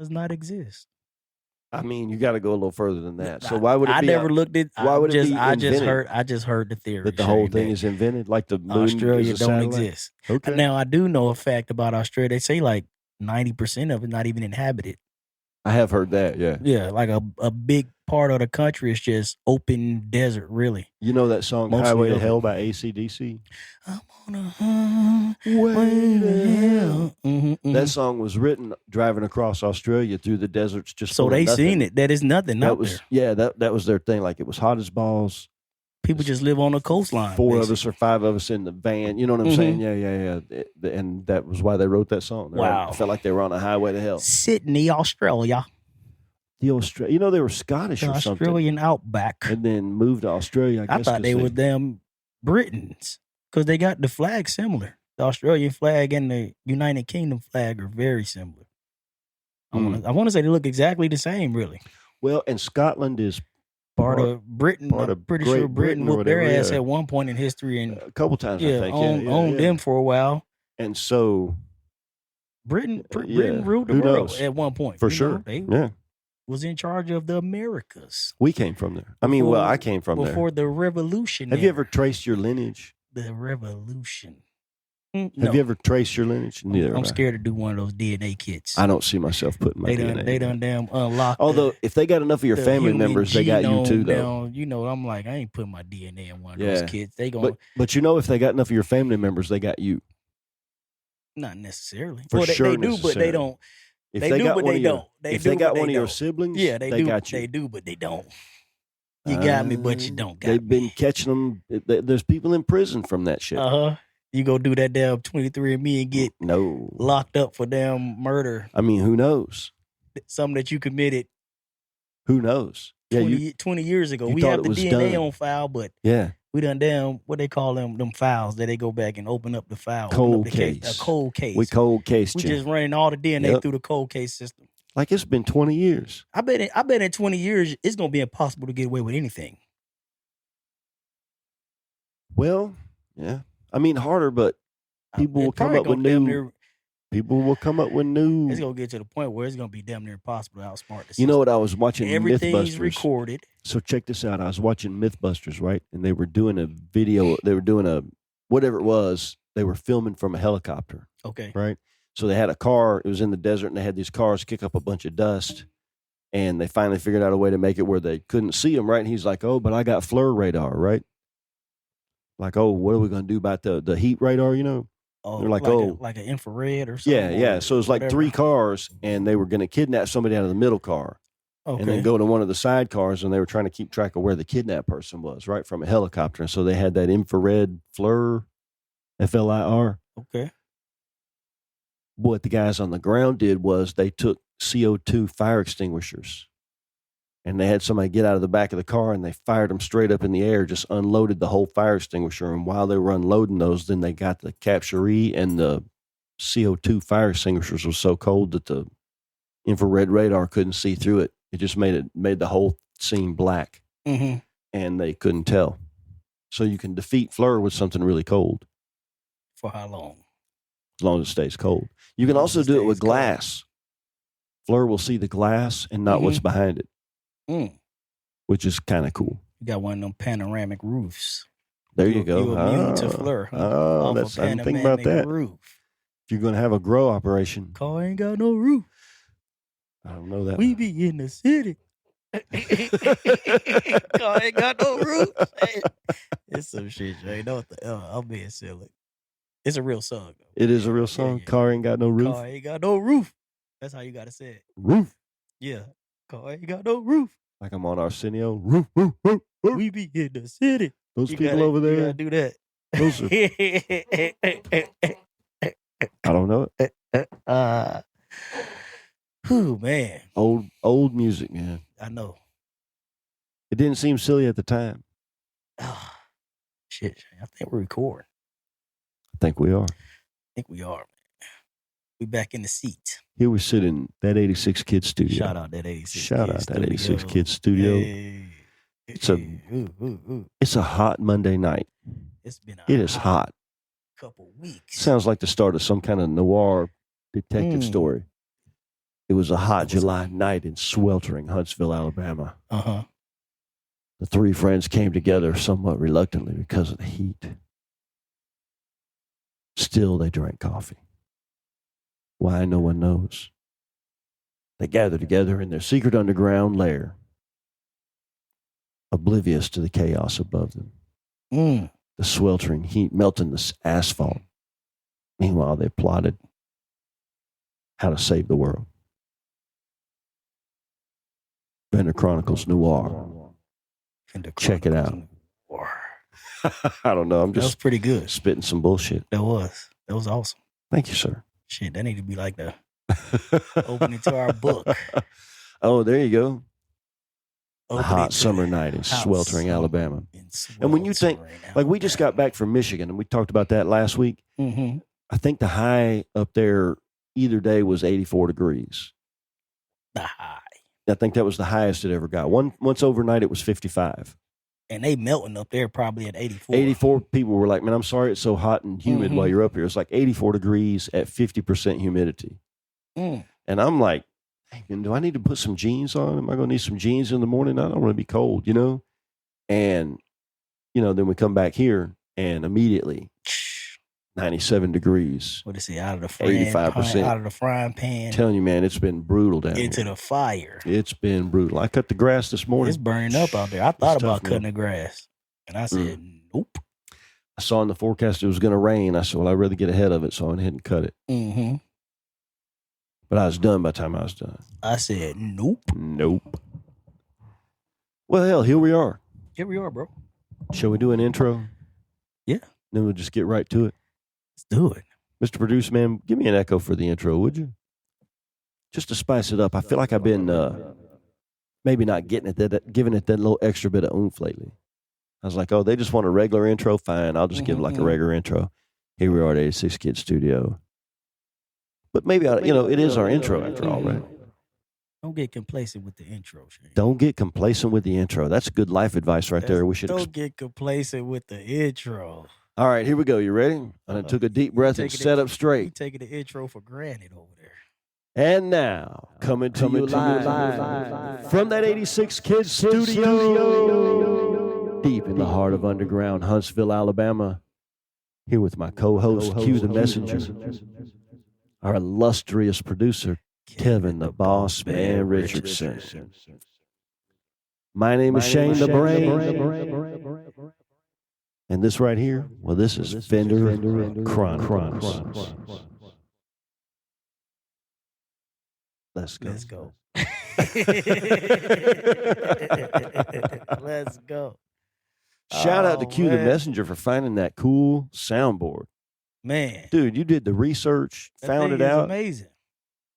Does not exist. I mean, you got to go a little further than that. So why would it I be? never looked at. Why would it be I invented? just heard the theory That the whole Shane, thing that is invented, like the moon Australia is a don't satellite? exist. Okay. Now I do know a fact about Australia. They say like 90% of it not even inhabited. I have heard that. Yeah. Yeah, like a big part of the country is just open desert. Really. You know that song Mostly "Highway to of it. Hell" by AC/DC? I'm on a highway to hell. That song was written driving across Australia through the deserts, just So full of they nothing. seen it. That is nothing That out was there. that was their thing. Like it was hot as balls. People just live on the coastline. Four of basically. us or five of us in the van. You know what I'm saying? Yeah. And that was why they wrote that song. Wow. It felt like they were on a highway to hell. Sydney, Australia. The Australia, they were Scottish The or something, Australian outback. and then moved to Australia. I guess thought they were them Britons because they got the flag similar. The Australian flag and the United Kingdom flag are very similar. I want to say they look exactly the same, really. Well, and Scotland is part of Britain. I'm pretty sure Britain whooped their ass at one point in history, and a couple times, I think. Owned them for a while. And so Britain ruled the world at one point. For sure. They was in charge of the Americas. We came from there. I mean, I came from there. Before the revolution. Have you ever traced your lineage? The revolution. Have you ever traced your lineage? Neither. I'm scared to do one of those DNA kits. I don't see myself putting my DNA. They done damn unlocked. Although, if they got enough of your family members, they got you too, though. I'm like, I ain't putting my DNA in one of those kits. They going. But if they got enough of your family members, they got you. Not necessarily. For sure, they do, but they don't. If they do, but they don't. If they got one of your siblings, they do. Got you. They do, but they don't. You got me, but you don't got me. They've been catching them. There's people in prison from that shit. You go do that damn 23andMe and get locked up for damn murder. I mean, who knows? Something that you committed. Who knows? 20 years ago. We have the DNA on file, but we done damn, what they call them files that they go back and open up the file. Cold case. A cold case. We cold case. We just running all the DNA through the cold case system. Like it's been 20 years. I bet in 20 years, it's going to be impossible to get away with anything. Well, yeah. I mean, harder, but people will come up with new. People will come up with new. It's going to get to the point where it's going to be damn near impossible to outsmart the system. You know what? I was watching Everything's Mythbusters. Recorded. So check this out. I was watching Mythbusters, right? And they were doing a video. They were doing a, whatever it was, they were filming from a helicopter. Okay. Right? So they had a car. It was in the desert, and they had these cars kick up a bunch of dust. And they finally figured out a way to make it where they couldn't see them, right? And he's like, oh, but I got FLIR radar, right? Like, oh, what are we going to do about the heat radar, Oh, they're like like an infrared or something? Yeah. So it was like 3 cars, and they were going to kidnap somebody out of the middle car. Okay. And then go to one of the side cars, and they were trying to keep track of where the kidnapped person was, right, from a helicopter. And so they had that infrared FLIR, FLIR. Okay. What the guys on the ground did was they took CO2 fire extinguishers, and they had somebody get out of the back of the car, and they fired them straight up in the air, just unloaded the whole fire extinguisher. And while they were unloading those, then they got the capturee, and the CO2 fire extinguishers were so cold that the infrared radar couldn't see through it. It just made the whole scene black, and they couldn't tell. So you can defeat FLIR with something really cold. For how long? As long as it stays cold. You can also do it with glass. FLIR will see the glass and not what's behind it, which is kind of cool. You got one of them panoramic roofs. There you go. You're immune to FLIR. Oh, I didn't think about that. Roof. If you're going to have a grow operation. Car ain't got no roof. I don't know that. We be in the city. Car ain't got no roof. It's some shit, Jay. I'm being silly. It's a real song, though. It is a real song. Yeah. Car ain't got no roof. Car ain't got no roof. That's how you got to say it. Roof. Yeah. Car ain't got no roof. Like I'm on Arsenio. Roof, roof, roof, roof. We be in the city. Those people over there. You gotta do that. Those are... I don't know it. Oh man. Old music, man. I know. It didn't seem silly at the time. Oh, shit. I think we're recording. I think we are. Man. We back in the seat. Here we sit in that 86 Kids studio. Shout out that 86 Shout out that 86 Kids studio. Hey. It's a hot Monday night. It is hot. Couple weeks. Sounds like the start of some kind of noir detective story. It was a hot July night in sweltering Huntsville, Alabama. Uh-huh. The three friends came together somewhat reluctantly because of the heat. Still, they drank coffee. Why, no one knows. They gathered together in their secret underground lair, oblivious to the chaos above them. The sweltering heat melting the asphalt. Meanwhile, they plotted how to save the world. Vendor Chronicles Noir. Check it out. I don't know. That was pretty good. Spitting some bullshit. That was awesome. Thank you, sir. Shit, that need to be like the opening to our book. Oh, there you go. A hot Opening summer night in sweltering summer Alabama. in And when you think, sweltering like we just got back from Michigan, and we talked about that last week. Mm-hmm. I think the high up there either day was 84 degrees. The high. I think that was the highest it ever got. Once overnight, it was 55. And they melting up there probably at 84. 84 people were like, man, I'm sorry it's so hot and humid while you're up here. It's like 84 degrees at 50% humidity. And I'm like, hey, man, do I need to put some jeans on? Am I going to need some jeans in the morning? I don't want to be cold, you know? And, you know, then we come back here and immediately 97 degrees. What is it? Out of the 85%. Out of the frying pan. I'm telling you, man, it's been brutal down into here. the fire. It's been brutal. I cut the grass this morning. It's burning up out there. I thought It's about tough, cutting man. the grass. And I said, nope. I saw in the forecast it was going to rain. I said, well, I'd rather get ahead of it, so I went ahead and cut it. Mm-hmm. But I was done by the time I was done. I said, nope. Nope. Well, hell, here we are. Here we are, bro. Shall we do an intro? Yeah. Then we'll just get right to it. Let's do it. Mr. Producer, man, give me an echo for the intro, would you? Just to spice it up. I feel like I've been maybe not giving it that little extra bit of oomph lately. I was like, oh, they just want a regular intro? Fine, I'll just give it like a regular intro. Here we are at 86 Kid Studio. But maybe, it is our intro after all, right? Don't get complacent with the intro, Shane. Don't get complacent with the intro. That's good life advice right there. We should. Don't get complacent with the intro. All right, here we go. You ready? I took a deep breath and sat up You straight. taking the intro for granted over there. And now, coming to you live from that 86 Kids Studio, deep in the heart of underground Huntsville, Alabama, here with my co-host, Q the Messenger, our illustrious producer, Kevin the Boss Man Richardson. My name is Shane the Brain. And this right here, well, this is Vendor Chronicles. Let's go. Let's go. Let's go. Shout out to Q the man. Messenger for finding that cool soundboard. Man. Dude, you did the research, That found thing it is out, amazing.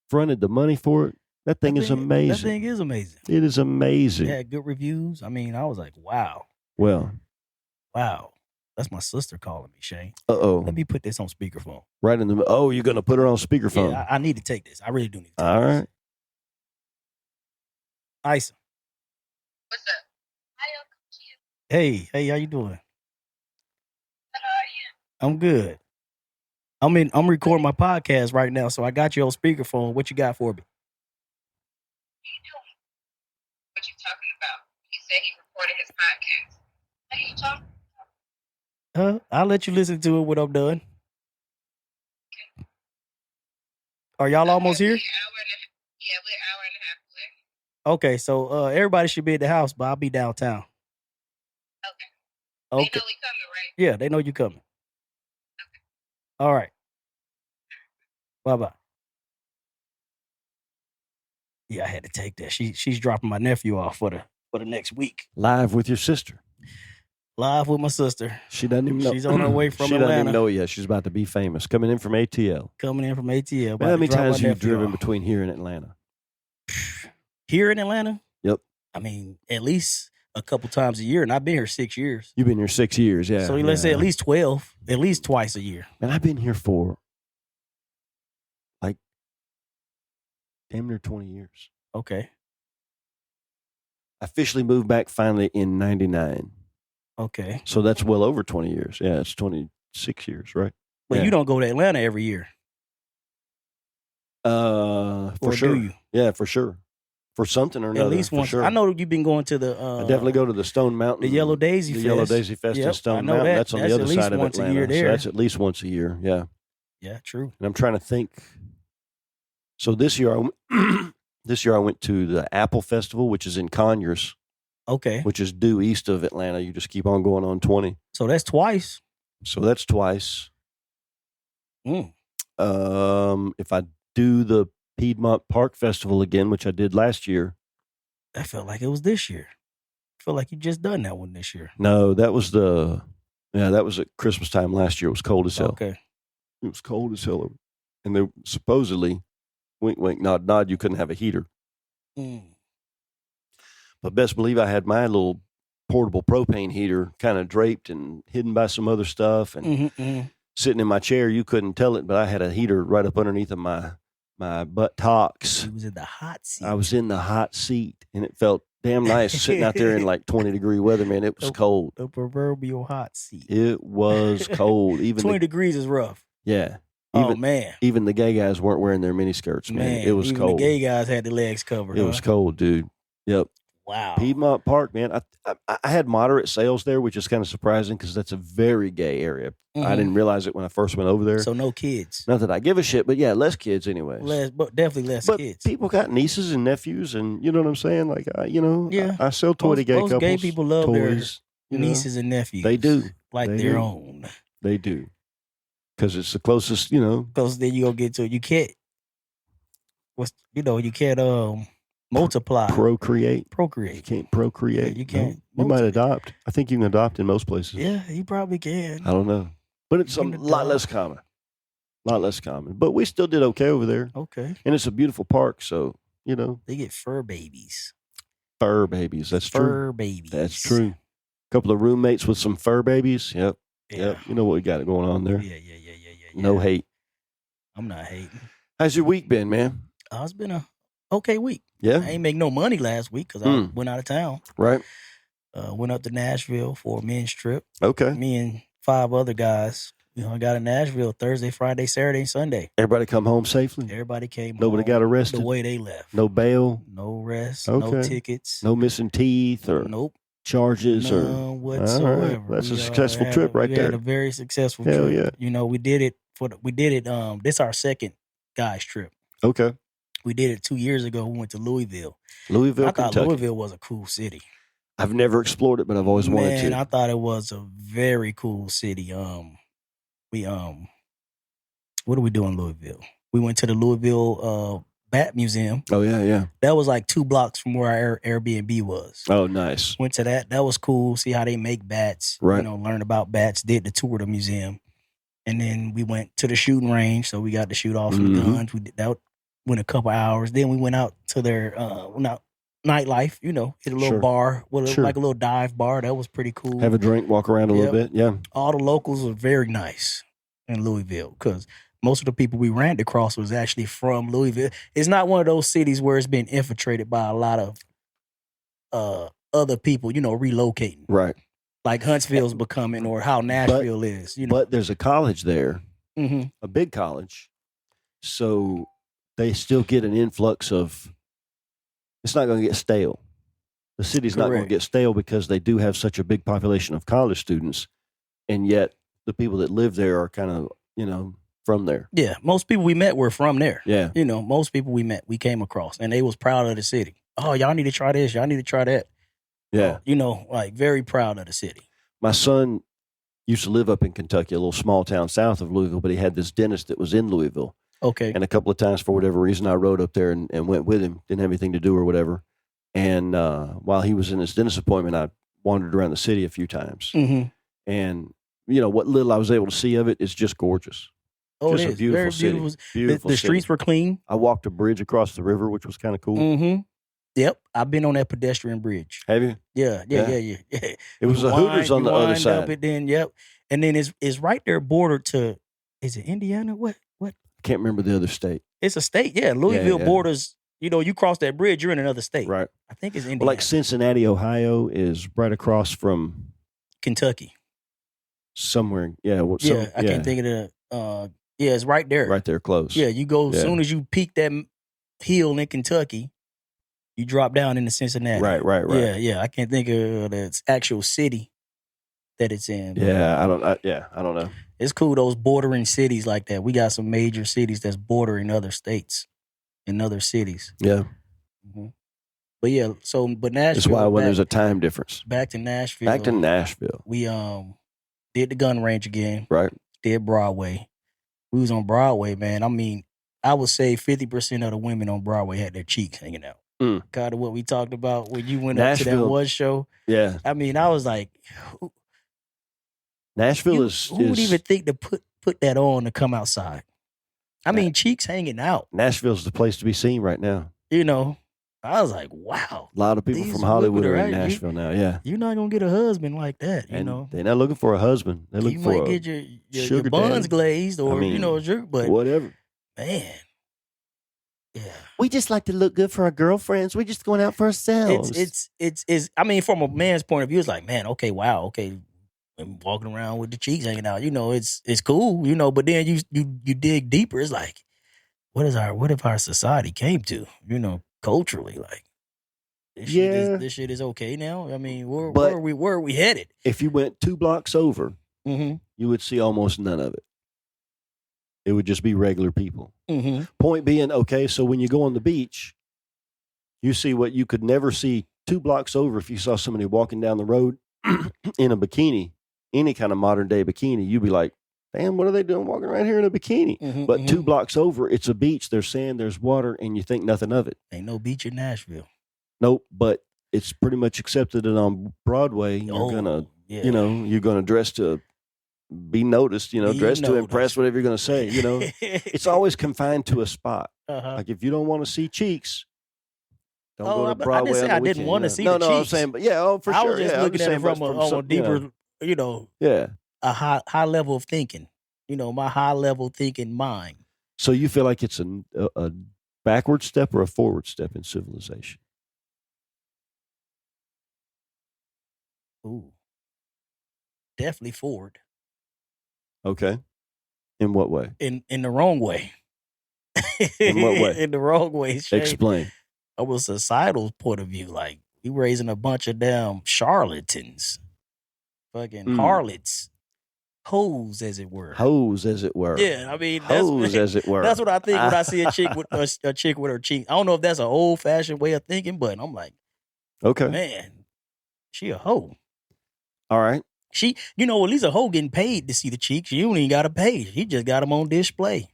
fronted the money for it. That thing is amazing. That thing is amazing. It is amazing. It had good reviews. I mean, I was like, wow. Well, That's my sister calling me, Shane. uh-oh. Let me put this on speakerphone. Right in the, oh, you're going to put her on speakerphone. Yeah, I need to take this. I really do need to take All this. right. Isa. What's up? Hi, Uncle Q. Hey, how you doing? How are you? I'm good. I'm recording my podcast right now, so I got you on speakerphone. What you got for me? What you doing? What you talking about? He said he recorded his podcast. What are you talking? I'll let you listen to it when I'm done. Are y'all almost here? We're an hour and a half away. Okay, so everybody should be at the house, but I'll be downtown. Okay. Okay. They know we coming, right? Yeah, they know you coming. All right. Bye-bye. Yeah, I had to take that. She's dropping my nephew off for the next week. Live with your sister. Live with my sister. She doesn't even know. She's on her way from She doesn't Atlanta. even know yet. She's about to be famous. Coming in from ATL. Coming in from ATL. Man, how many times have you driven off. between here and Atlanta? Here in Atlanta? Yep. I mean, at least a couple times a year, and I've been here 6 years. You've been here 6 years, yeah. So let's say at least 12, at least twice a year. Man, I've been here for like damn near 20 years. Okay. I officially moved back finally in 99. Okay. So that's well over 20 years. Yeah, it's 26 years, right? But Yeah. you don't go to Atlanta every year. For Or sure. do you? Yeah, for sure. For something or another. At least for once. sure. I know you've been going to the. I definitely go to the Stone Mountain. The Yellow Daisy Fest. Yellow Daisy Fest in Yep, I Stone know Mountain. that. That's on That's the at other least side of once a Atlanta. year So there. that's at least once a year. Yeah. Yeah, true. And I'm trying to think. So this year I went to the Apple Festival, which is in Conyers, Okay. which is due east of Atlanta. You just keep on going on 20. So that's twice. So that's twice. Mm. If I do the Piedmont Park Festival again, which I did last year. That felt like it was this year. I feel like you just done that one this year. No, that was that was at Christmas time last year. It was cold as hell. Okay. It was cold as hell. And they supposedly, wink, wink, nod, nod, you couldn't have a heater. Mm. But best believe I had my little portable propane heater kind of draped and hidden by some other stuff. And sitting in my chair, you couldn't tell it, but I had a heater right up underneath of my buttocks. You was in the hot seat. I was in the hot seat, and it felt damn nice sitting out there in like 20-degree weather, man. It was cold. The proverbial hot seat. It was cold. Even 20 degrees is rough. Yeah. Man. Even the gay guys weren't wearing their miniskirts, man. It was even cold. The gay guys had their legs covered. It was cold, dude. Yep. Wow. Piedmont Park, man. I had moderate sales there, which is kind of surprising because that's a very gay area. I didn't realize it when I first went over there. So no kids. Not that I give a shit, but yeah, less kids anyways. But definitely less but kids. People got nieces and nephews, and you know what I'm saying? Like, yeah. I sell toy to gay most couples. Gay people love toys, their nieces and nephews. They do. Like they their do. own. They do. Because it's the closest, Because then you go get to it. You can't, you can't multiply. Procreate. You can't procreate. Yeah, you can't. No. You might adopt. I think you can adopt in most places. Yeah, you probably can. I don't know. But it's a lot less common. But we still did okay over there. Okay. And it's a beautiful park, so, They get fur babies. Fur babies. That's true. Fur babies. That's true. A couple of roommates with some fur babies. Yep. Yeah. Yep. You know what we got going on there. Yeah. No hate. I'm not hating. How's your week been, man? It's been a okay week. Yeah. I ain't make no money last week because I went out of town. Right. Went up to Nashville for a men's trip. Okay. Me and 5 other guys. I got in Nashville Thursday, Friday, Saturday, and Sunday. Everybody come home safely? Everybody came Nobody home got arrested? the way they left. No bail? No arrest. Okay. No tickets. No missing teeth or nope. charges? None whatsoever. All right. That's a successful trip right we there. Had a very successful Hell trip. yeah. We did it this is our second guys trip. Okay. We did it 2 years ago. We went to Louisville. I thought Kentucky. Louisville was a cool city. I've never explored it, but I've always wanted to. Man, I thought it was a very cool city. We what did we do in Louisville? We went to the Louisville Bat Museum. Oh yeah. That was like 2 blocks from where our Airbnb was. Oh, nice. Went to that. That was cool. See how they make bats. Right. Learn about bats. Did the tour of the museum. And then we went to the shooting range. So we got to shoot off some guns. We did that. Went a couple hours. Then we went out to their nightlife. Hit a little bar, like a little dive bar. That was pretty cool. Have a drink, walk around a little bit. Yeah. All the locals were very nice in Louisville because most of the people we ran across was actually from Louisville. It's not one of those cities where it's been infiltrated by a lot of other people, relocating. Right. Like Huntsville's becoming, or how Nashville is. But there's a college there, Mm-hmm. a big college, so they still get an influx of. It's not going to get stale. The city's not going to get stale because they do have such a big population of college students, and yet the people that live there are kind of from there. Yeah, most people we met were from there. Yeah, most people we met, we came across, and they was proud of the city. Oh, y'all need to try this. Y'all need to try that. Yeah, like very proud of the city. My son used to live up in Kentucky, a little small town south of Louisville, but he had this dentist that was in Louisville. Okay. And a couple of times, for whatever reason, I rode up there and went with him. Didn't have anything to do or whatever. And while he was in his dentist appointment, I wandered around the city a few times. Mm-hmm. And, what little I was able to see of it is just gorgeous. Oh, just it is. a beautiful Very city. beautiful. Beautiful The city. streets were clean. I walked a bridge across the river, which was kind of cool. Mm-hmm. Yep. I've been on that pedestrian bridge. Have you? Yeah. It was a Hooters on the other side. Yep. And then it's right there bordered to, is it Indiana? What? I can't remember the other state. It's a state. Yeah. Louisville Yeah. borders, you cross that bridge, you're in another state. Right. I think it's Indiana. Well, like Cincinnati, Ohio is right across from Kentucky. somewhere. Yeah. I can't think of the, it's right there. Right there, close. Yeah. You go, as soon as you peek that hill in Kentucky, you drop down into Cincinnati. Right. Yeah. I can't think of the actual city that it's in. Yeah, I don't know. It's cool, those bordering cities like that. We got some major cities that's bordering other states and other cities. Yeah. Mm-hmm. But yeah, but Nashville. That's why when there's a time difference. Back to Nashville. We did the gun range again. Right. Did Broadway. We was on Broadway, man. I mean, I would say 50% of the women on Broadway had their cheeks hanging out. Kind of what we talked about when you went up to that one show. Yeah. I mean, I was like, Nashville who would even think to put that on to come outside? I mean, cheeks hanging out. Nashville's the place to be seen right now. You know, I was like, wow. A lot of people from Hollywood are in Nashville now. Yeah. You're not going to get a husband like that, you and know. They're not looking for a husband. They're looking for get your buns glazed or, but whatever. Man. Yeah. We just like to look good for our girlfriends. We're just going out for ourselves. It's I mean, from a man's point of view, it's like, man, okay, wow, okay. I'm walking around with the cheeks hanging out. You know, it's cool, you know, but then you dig deeper, it's like, what if our society came to, you know, culturally, like this shit is okay now. I mean, where are we headed? If you went 2 blocks over, mm-hmm. you would see almost none of it. It would just be regular people. Mm-hmm. Point being, okay, so when you go on the beach, you see what you could never see 2 blocks over if you saw somebody walking down the road in a bikini, any kind of modern day bikini. You'd be like, damn, what are they doing walking around here in a bikini? Mm-hmm, but 2 blocks over, it's a beach. There's sand, there's water, and you think nothing of it. Ain't no beach in Nashville. Nope, but it's pretty much accepted that on Broadway, you're gonna dress to be noticed, dress to impress, whatever you're gonna say, It's always confined to a spot. Uh-huh. Like if you don't want to see cheeks, don't go to Broadway. I didn't say I didn't want to see the cheeks. No, I'm saying, but for sure. I was just looking at it from a deeper, a high level of thinking. My high level thinking mind. So you feel like it's a backward step or a forward step in civilization? Ooh, definitely forward. Okay, in what way? In the wrong way. In what way? In the wrong way. Shane. Explain. From a societal point of view, like we raising a bunch of damn charlatans, fucking harlots, hoes as it were. Hoes as it were. Yeah, I mean, hoes as it were. That's what I think when I see a chick with her cheek. I don't know if that's an old fashioned way of thinking, but I'm like, okay, man, she a hoe. All right. She, at least a hoe getting paid to see the cheeks. You don't even got to pay. She just got them on display.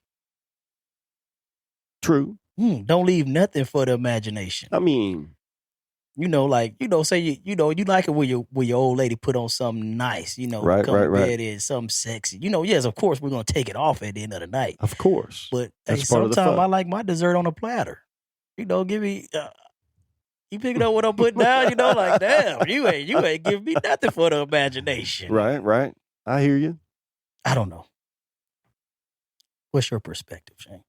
True. Don't leave nothing for the imagination. I mean, say you like it when your old lady put on something nice, right. Bed in something sexy. Yes, of course we're gonna take it off at the end of the night. Of course. But sometimes I like my dessert on a platter. Give me you picking up what I'm putting down, like damn, you ain't giving me nothing for the imagination. Right. I hear you. I don't know. What's your perspective, Shane?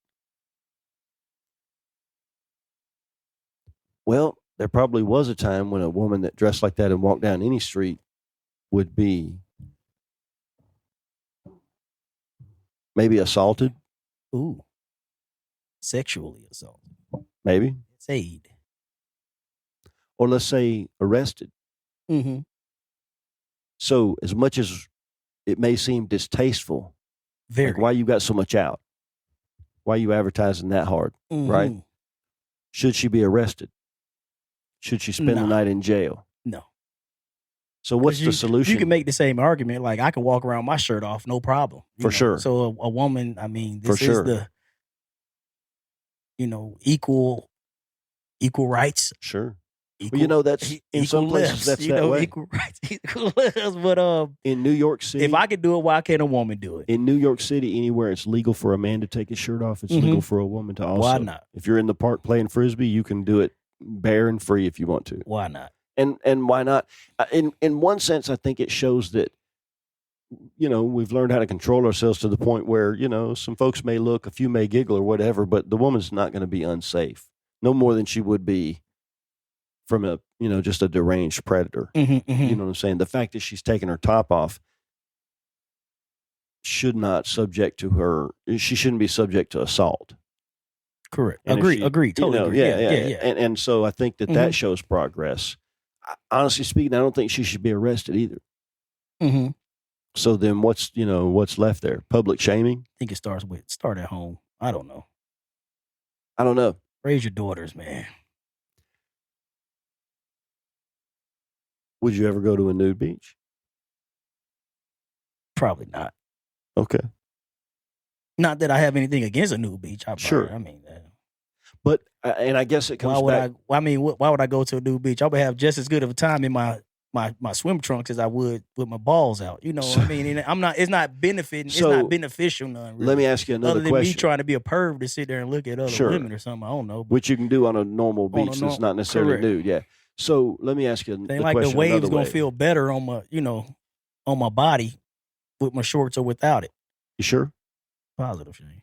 Well, there probably was a time when a woman that dressed like that and walked down any street would be maybe assaulted. Ooh. Sexually assaulted. Maybe. Aid. Or let's say arrested. Mm-hmm. So as much as it may seem distasteful, very. Like why you got so much out? Why you advertising that hard, right? Should she be arrested? Should she spend the night in jail? No. So what's the solution? You can make the same argument. Like I can walk around my shirt off, no problem. For sure. So a woman, I mean, this is the, equal rights. Sure. That's in some places that's that way. Equal rights, equal lives. But in New York City, if I can do it, why can't a woman do it? In New York City, anywhere it's legal for a man to take his shirt off, it's legal for a woman to also. Why not? If you're in the park playing frisbee, you can do it bare and free if you want to. Why not? And why not? In one sense, I think it shows that we've learned how to control ourselves to the point where some folks may look, a few may giggle or whatever, but the woman's not going to be unsafe, no more than she would be from a just a deranged predator. Mm-hmm. You know what I'm saying? The fact that she's taking her top off should not subject to her. She shouldn't be subject to assault. Correct. And if Agree. Totally agree. Yeah. And so I think that shows progress. Honestly speaking, I don't think she should be arrested either. Mm-hmm. So then what's left there? Public shaming? I think it start at home. I don't know. Raise your daughters, man. Would you ever go to a nude beach? Probably not. Okay. Not that I have anything against a nude beach. Sure. I mean, but and I guess it comes back. Why would I go to a nude beach? I would have just as good of a time in my swim trunks as I would with my balls out. You know what I mean? And it's not benefiting. It's not beneficial none. Really. Let me ask you another question. Other than me trying to be a perv to sit there and look at other women or something. I don't know. Which you can do on a normal beach that's not necessarily nude. Yeah. So let me ask you the question. The wave's gonna feel better on my body with my shorts or without it. You sure? Positive, Shane.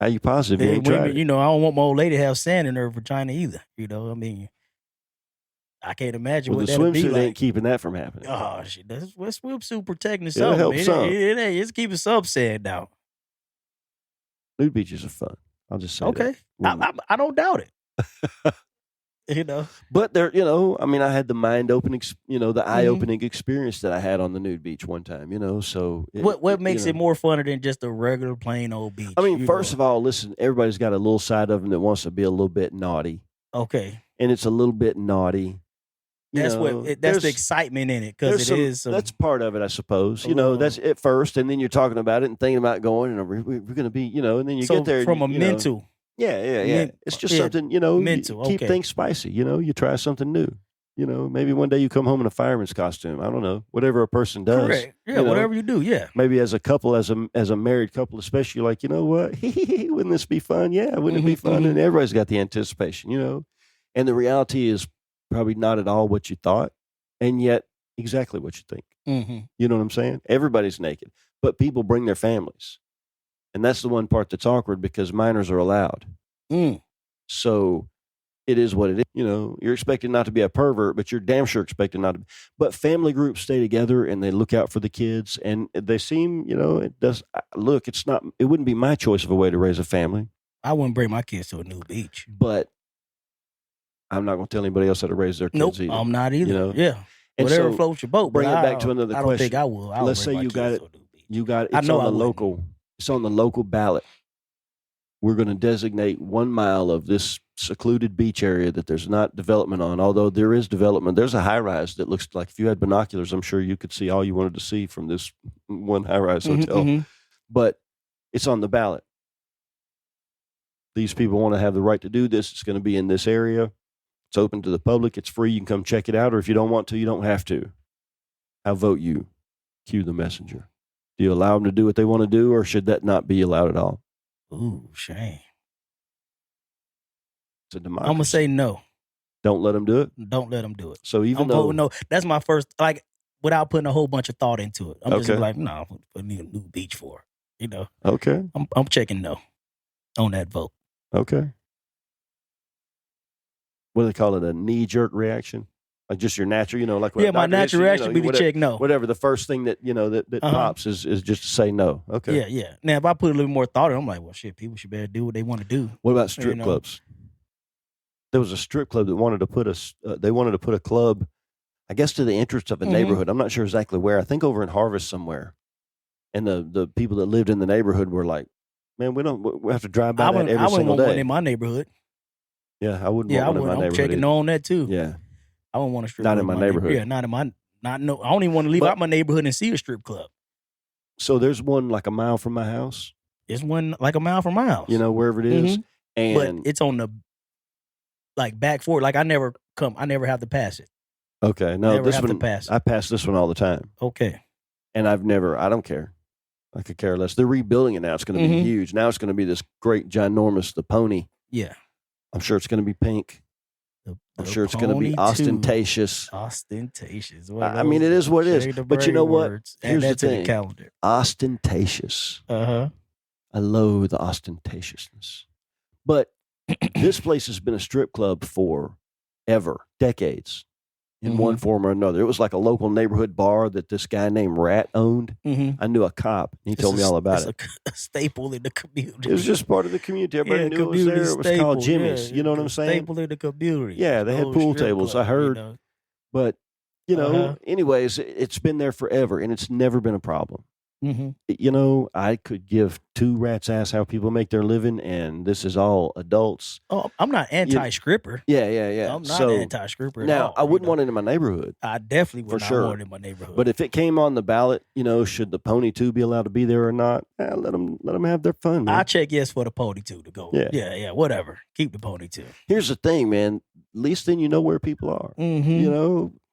How you positive? You ain't tried it. I don't want my old lady to have sand in her vagina either. I mean, I can't imagine what that would be like. The swimsuit ain't keeping that from happening. Oh, shit. That's swimsuit protecting something. It'll help some. It's keeping some sand out. Nude beaches are fun. I'll just say okay. that. I don't doubt it. But there, I had the mind-opening, the eye-opening experience that I had on the nude beach one time, so. What makes it more funner than just a regular plain old beach? I mean, first of all, listen, everybody's got a little side of them that wants to be a little bit naughty. Okay. And it's a little bit naughty. That's the excitement in it, because it is. That's part of it, I suppose. That's at first, and then you're talking about it and thinking about going, and we're going to be, and then you get there. From a mental. Yeah. It's just something, mental. You keep things spicy, you try something new. Maybe one day you come home in a fireman's costume. I don't know. Whatever a person does. Correct. Yeah, whatever you do, yeah. Maybe as a couple, as a married couple, especially, like, you know what? Wouldn't this be fun? Yeah, wouldn't it be fun? And everybody's got the anticipation, And the reality is probably not at all what you thought, and yet exactly what you think. Mm-hmm. You know what I'm saying? Everybody's naked, but people bring their families. And that's the one part that's awkward, because minors are allowed. So it is what it is. You're expected not to be a pervert, but you're damn sure expected not to be. But family groups stay together and they look out for the kids, and they seem, it does. Look, it wouldn't be my choice of a way to raise a family. I wouldn't bring my kids to a nude beach. But I'm not going to tell anybody else how to raise their kids either. I'm not either. Yeah. And whatever so, floats your boat. Bring it back to another question. I don't think I will. Let's say you got it. It's on the local. It's on the local ballot. We're going to designate 1 mile of this secluded beach area that there's not development on. Although there is development. There's a high rise that looks like, if you had binoculars, I'm sure you could see all you wanted to see from this one high rise hotel. But it's on the ballot. These people want to have the right to do this. It's going to be in this area. It's open to the public. It's free. You can come check it out. Or if you don't want to, you don't have to. How vote you? Cue the messenger. Do you allow them to do what they want to do, or should that not be allowed at all? Ooh, shame. It's a democracy. I'm going to say no. Don't let them do it? Don't let them do it. So even I'm voting no. That's my first, without putting a whole bunch of thought into it. I'm just like, no, I need a new beach for it. Okay. I'm checking no on that vote. Okay. What do they call it? A knee-jerk reaction? Like just your natural, like when my natural reaction would be to check no. Whatever the first thing that that pops is just to say no. Okay. Yeah. Now if I put a little more thought in, I'm like, well, shit, people should better do what they want to do. What about strip clubs? There was a strip club that wanted to put a club, I guess, to the entrance of a neighborhood. I'm not sure exactly where. I think over in Harvest somewhere. And the people that lived in the neighborhood were like, man, we have to drive by that every single day. I wouldn't want one in my neighborhood. Yeah, I wouldn't want one in my neighborhood. I'm checking no on that too. Yeah. I don't want a strip club. Not in my neighborhood. Yeah, I don't even want to leave out my neighborhood and see a strip club. So there's one like a mile from my house. There's one like a mile from my house. Wherever it is. And but it's on the back forward. I never have to pass it. Okay. No, this one I pass this one all the time. Okay. And I don't care. I could care less. They're rebuilding it now. It's going to be huge. Now it's going to be this great ginormous, the pony. Yeah. I'm sure it's going to be pink. I'm sure it's going to be ostentatious. Ostentatious. I mean, it is what it is. But you know what? Here's the thing. The calendar. Ostentatious. I loathe the ostentatiousness. But this place has been a strip club for decades. in one form or another. It was like a local neighborhood bar that this guy named Rat owned. I knew a cop. He told me all about it. A staple in the community. It was just part of the community. Everybody knew it was there. It was called Jimmy's. You know what I'm saying? Staple in the community. Yeah, they had pool tables. I heard. But, anyways, it's been there forever, and it's never been a problem. I could give two rats' ass how people make their living, and this is all adults. Oh, I'm not anti-scripper. Yeah. I'm not anti-scripper at now, all, I wouldn't want it in my neighborhood. I definitely would for not sure. want it in my neighborhood. But if it came on the ballot, should the Pony 2 be allowed to be there or not? Let them have their fun, man. I check yes for the Pony 2 to go. Yeah, whatever. Keep the Pony 2. Here's the thing, man. At least then you know where people are.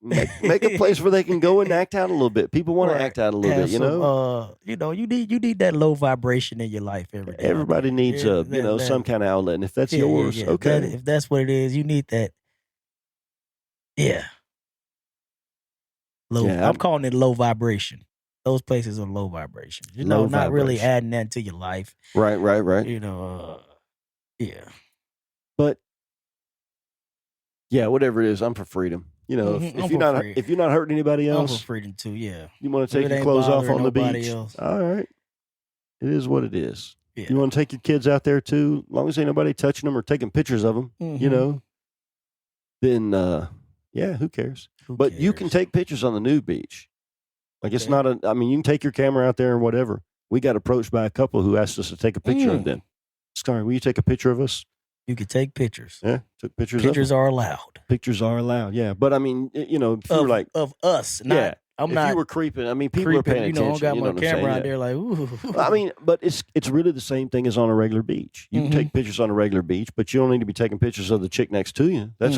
Make a place where they can go and act out a little bit. People want to act out a little bit, you need that low vibration in your life every day. Everybody needs some kind of outlet, and if that's yours, okay. If that's what it is, you need that. Yeah. I'm calling it low vibration. Those places are low vibration. Not really adding that to your life. Right. Yeah. But yeah, whatever it is, I'm for freedom. If you're not hurting anybody else, I'm for freedom too. Yeah. You want to take your clothes off on the beach? Else. All right. It is what it is. Yeah. You want to take your kids out there too, as long as ain't nobody touching them or taking pictures of them. Then who cares? But you can take pictures on the nude beach. It's not you can take your camera out there and whatever. We got approached by a couple who asked us to take a picture of them. Sorry, will you take a picture of us? You can take pictures. Yeah, took pictures. Pictures are allowed. Pictures are allowed. Yeah, but if you were like of us, not if you were creeping. People are paying attention. I got my camera out there like, ooh. But it's really the same thing as on a regular beach. You can take pictures on a regular beach, but you don't need to be taking pictures of the chick next to you. That's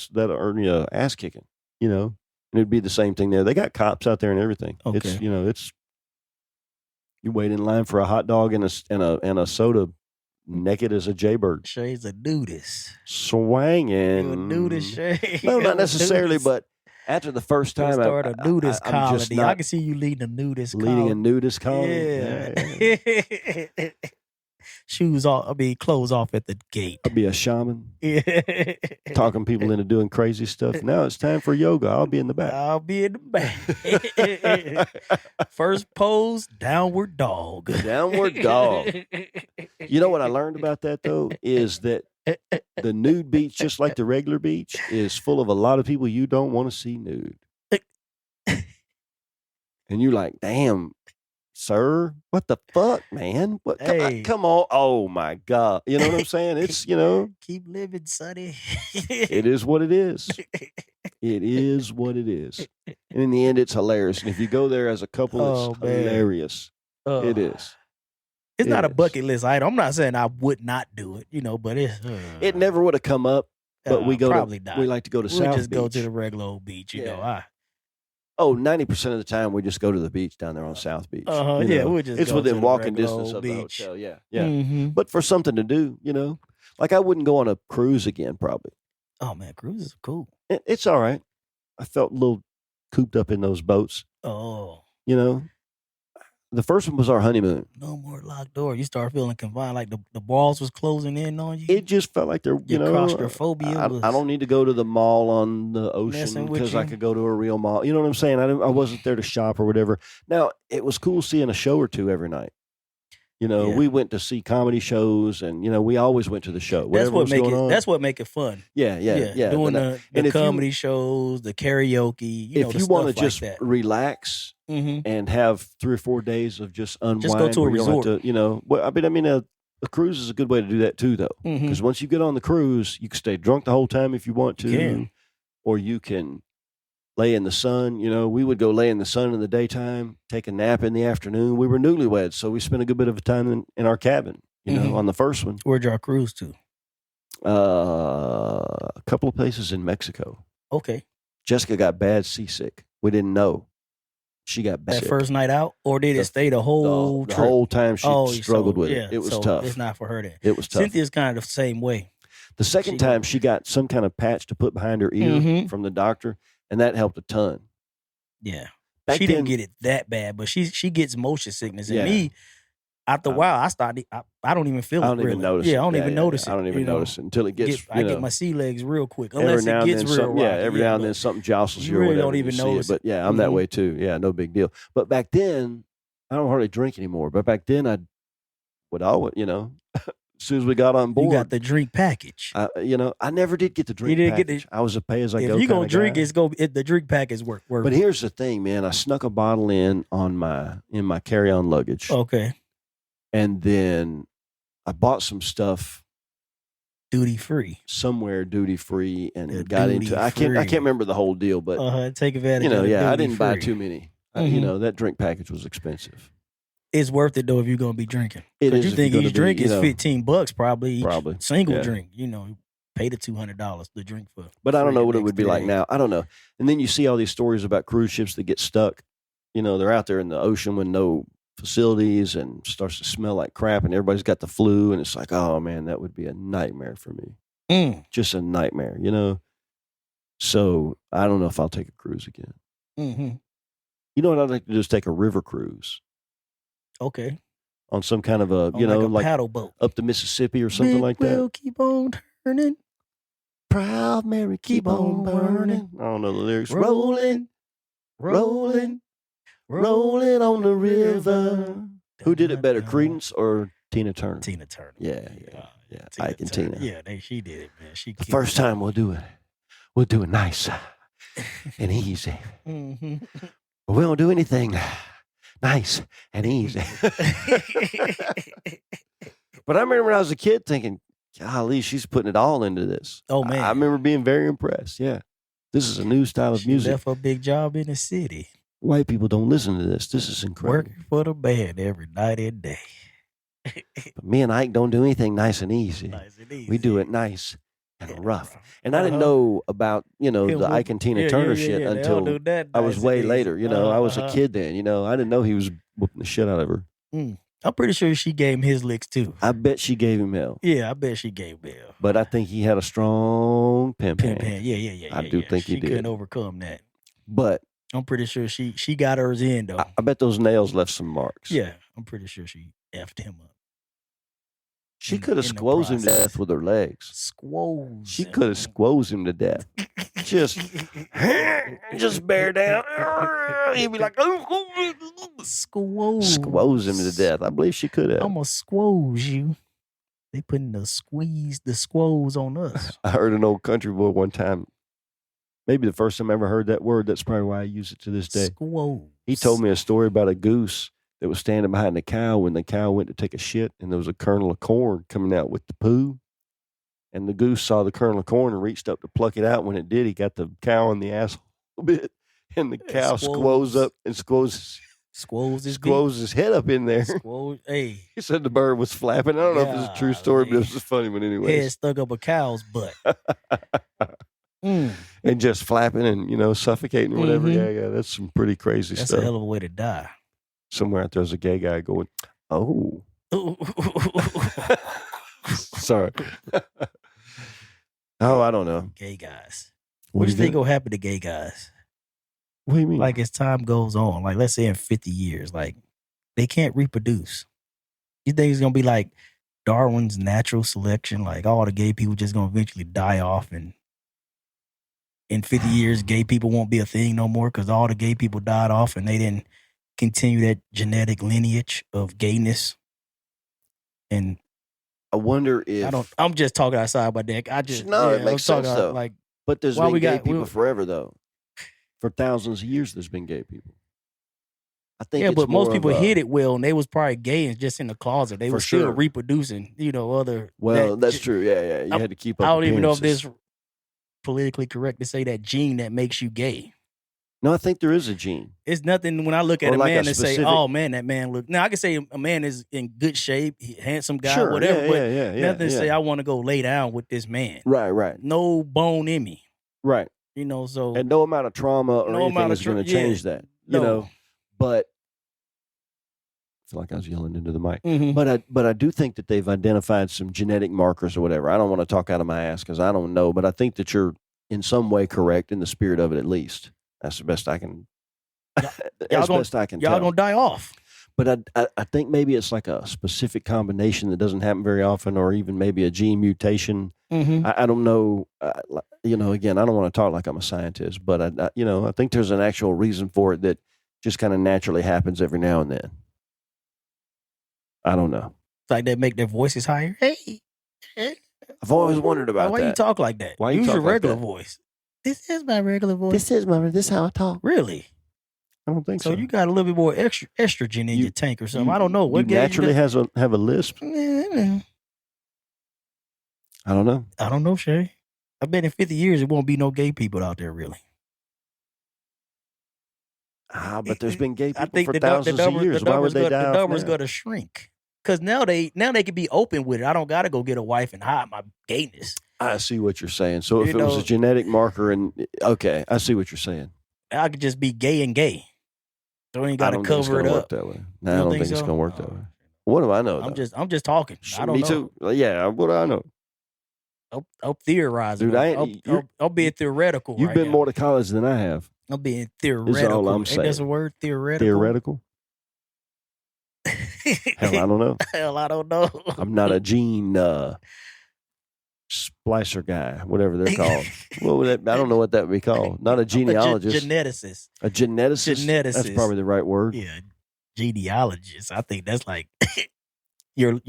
that'll earn you an ass kicking. And it'd be the same thing there. They got cops out there and everything. Okay. It's you wait in line for a hot dog and a soda. Naked as a jaybird. Shay's a nudist. Swanging. You a nudist, Shay? No, not necessarily, but after the first time, start a nudist colony. I can see you leading a nudist colony. Leading a nudist colony? Yeah. Clothes off at the gate. I'll be a shaman. Yeah. Talking people into doing crazy stuff. Now it's time for yoga. I'll be in the back. First pose, downward dog. Downward dog. You know what I learned about that, though, is that the nude beach, just like the regular beach, is full of a lot of people you don't want to see nude. And you're like, damn, sir, what the fuck, man? What? Hey. Come on. Oh, my God. You know what I'm saying? It's, Keep living, sonny. It is what it is. It is what it is. And in the end, it's hilarious. And if you go there as a couple, it's hilarious. It is. It's not a bucket list item. I'm not saying I would not do it, but it's... it never would have come up, but we like to go to South Beach. We just go to the regular old beach, 90% of the time we just go to the beach down there on South Beach. We'll just it's go within to the walking regular distance old of the beach. hotel. Yeah. But for something to do, like I wouldn't go on a cruise again, probably. Oh man, cruises are cool. It's all right. I felt a little cooped up in those boats. Oh, the first one was our honeymoon. No more locked door. You start feeling confined, like the walls was closing in on you. It just felt like your claustrophobia. I don't need to go to the mall on the ocean because I could go to a real mall. You know what I'm saying? I wasn't there to shop or whatever. Now, it was cool seeing a show or two every night. We went to see comedy shows, and we always went to the show. That's what make it fun. Yeah. Doing the comedy shows, the karaoke. If you want to just relax and have 3 or 4 days of just unwind, just go to a resort. A cruise is a good way to do that too, though, because once you get on the cruise, you can stay drunk the whole time if you want to, or you can lay in the sun. We would go lay in the sun in the daytime, take a nap in the afternoon. We were newlyweds, so we spent a good bit of time in our cabin, on the first one. Where'd y'all cruise to? A couple of places in Mexico. Okay. Jessica got bad seasick. We didn't know. She got bad. That first night out? Or did it stay the whole trip? The whole time she struggled with it. It was tough. It's not for her then. It was tough. Cynthia's kind of the same way. The second time she got some kind of patch to put behind her ear from the doctor, and that helped a ton. Yeah. She didn't get it that bad, but she gets motion sickness. And me, After a while, I started. I don't even feel it. I don't even really. notice. Yeah, it. I don't even notice it. I don't even notice it until it gets. I get my sea legs real quick. Every Unless now it and gets then real rocky. every now and then something jostles you or really whatever. don't even you see notice it. But yeah, I'm that way too. Yeah, no big deal. But back then, I don't hardly drink anymore. But back then, I would always, as soon as we got on board, you got the drink package. I never did get the drink package. I was a pay as I go. If you gonna drink, guy. the drink package work. But here's the thing, man. I snuck a bottle in my carry-on luggage. Okay. And then I bought some stuff duty free and got into. I can't remember the whole deal, but take advantage. I didn't buy too many. That drink package was expensive. It's worth it though if you're gonna be drinking. Because you think each drink is $15 probably. Single drink. Pay the $200 to drink for. But I don't know what it would be like now. I don't know. And then you see all these stories about cruise ships that get stuck. They're out there in the ocean with no facilities and starts to smell like crap, and everybody's got the flu, and it's like, oh man, that would be a nightmare for me. Just a nightmare, So I don't know if I'll take a cruise again. You know what I'd like to do is take a river cruise. Okay. On some kind of a, like paddle boat up the Mississippi or something like that. Will keep on turning. Proud Mary, keep on burning. I don't know the lyrics. Rolling on the river. Who did it better, Creedence or Tina Turner? Tina Turner. Yeah. Ike and Tina. Yeah, she did it, man. The first time we'll do it nice and easy. But we don't do anything nice and easy. But I remember when I was a kid thinking, golly, she's putting it all into this. Oh, man. I remember being very impressed. Yeah. This is a new style of music. She left a big job in the city. White people don't listen to this. This is incredible. Working for the band every night and day. But me and Ike don't do anything nice and easy. We do it nice and rough. And I didn't know about, the Ike and Tina Turner shit until I was way later. I was a kid then. I didn't know he was whooping the shit out of her. I'm pretty sure she gave him his licks too. I bet she gave him hell. Yeah, I bet she gave him hell. But I think he had a strong pimp hand. Yeah. I do think he did. She couldn't overcome that. But I'm pretty sure she got hers in though. I bet those nails left some marks. Yeah, I'm pretty sure she effed him up. She could have squozed him to death with her legs. She could have squozed him to death. Just bear down. He'd be like, squoze him to death. I believe she could have. I'm gonna squoze you. They putting the squoze on us. I heard an old country boy one time. Maybe the first time I ever heard that word. That's probably why I use it to this day. Squoze. He told me a story about a goose that was standing behind the cow when the cow went to take a shit, and there was a kernel of corn coming out with the poo. And the goose saw the kernel of corn and reached up to pluck it out. When it did, he got the cow in the ass a little bit, and the cow squoze up and squoze his head up in there. Hey. He said the bird was flapping. I don't know if it's a true story, but it was funny. But anyway, head stuck up a cow's butt. And just flapping and, suffocating or whatever. Yeah. That's some pretty crazy stuff. That's a hell of a way to die. Somewhere out there's a gay guy going, oh. Sorry. Oh, I don't know. Gay guys. What do you think will happen to gay guys? What do you mean? Like as time goes on, like let's say in 50 years, like they can't reproduce. You think it's going to be like Darwin's natural selection? Like all the gay people just going to eventually die off, and in 50 years, gay people won't be a thing no more because all the gay people died off and they didn't continue that genetic lineage of gayness. And I wonder if I'm just talking outside my neck. It makes sense though. But there's been gay people forever though. For thousands of years, there's been gay people. I think. But most people hid it well, and they was probably gay and just in the closet. They were still reproducing. Other. Well, that's true. Yeah. You had to keep up. I don't even know if this politically correct to say that gene that makes you gay. No, I think there is a gene. It's nothing when I look at a man and say, "Oh man, that man look." Now I can say a man is in good shape, handsome guy, whatever. But nothing to say I want to go lay down with this man. Right. No bone in me. Right. So and no amount of trauma or anything is going to change that. But I feel like I was yelling into the mic. But I do think that they've identified some genetic markers or whatever. I don't want to talk out of my ass because I don't know, but I think that you're in some way correct in the spirit of it at least. That's the best I can. Y'all gonna die off. But I think maybe it's like a specific combination that doesn't happen very often, or even maybe a gene mutation. Mm-hmm. I don't know. Again, I don't want to talk like I'm a scientist, but I think there's an actual reason for it that just kind of naturally happens every now and then. I don't know. It's like they make their voices higher. Hey. I've always wondered about why that. you talk like that? Why you Use talk your like regular that? voice. This is my regular voice. This is how I talk. Really? I don't think so. So you got a little bit more estrogen in your tank or something. I don't know. What you naturally have a lisp? I don't know. I don't know, Shay. I bet in 50 years it won't be no gay people out there, really. But there's been gay people for thousands of years. The Why would they die? The number's going to shrink. Because now they can be open with it. I don't got to go get a wife and hide my gayness. I see what you're saying. So if it was a genetic marker, okay, I see what you're saying. I could just be gay and gay. So I ain't got to cover it up. That way. No, I don't think it's going to work that way. What do I know? I'm just talking. I don't know. Me too. Yeah, what do I know? I'm theorizing. Dude, I'm being theoretical. You've been more to college than I have. I'm being theoretical. That's all I'm saying. Ain't that a word? Theoretical. Theoretical. Hell, I don't know. Hell, I don't know. I'm not a gene splicer guy, whatever they're called. What would that? I don't know what that would be called. Not a genealogist. Geneticist. A geneticist. Geneticist. That's probably the right word. Yeah, genealogist. I think that's like your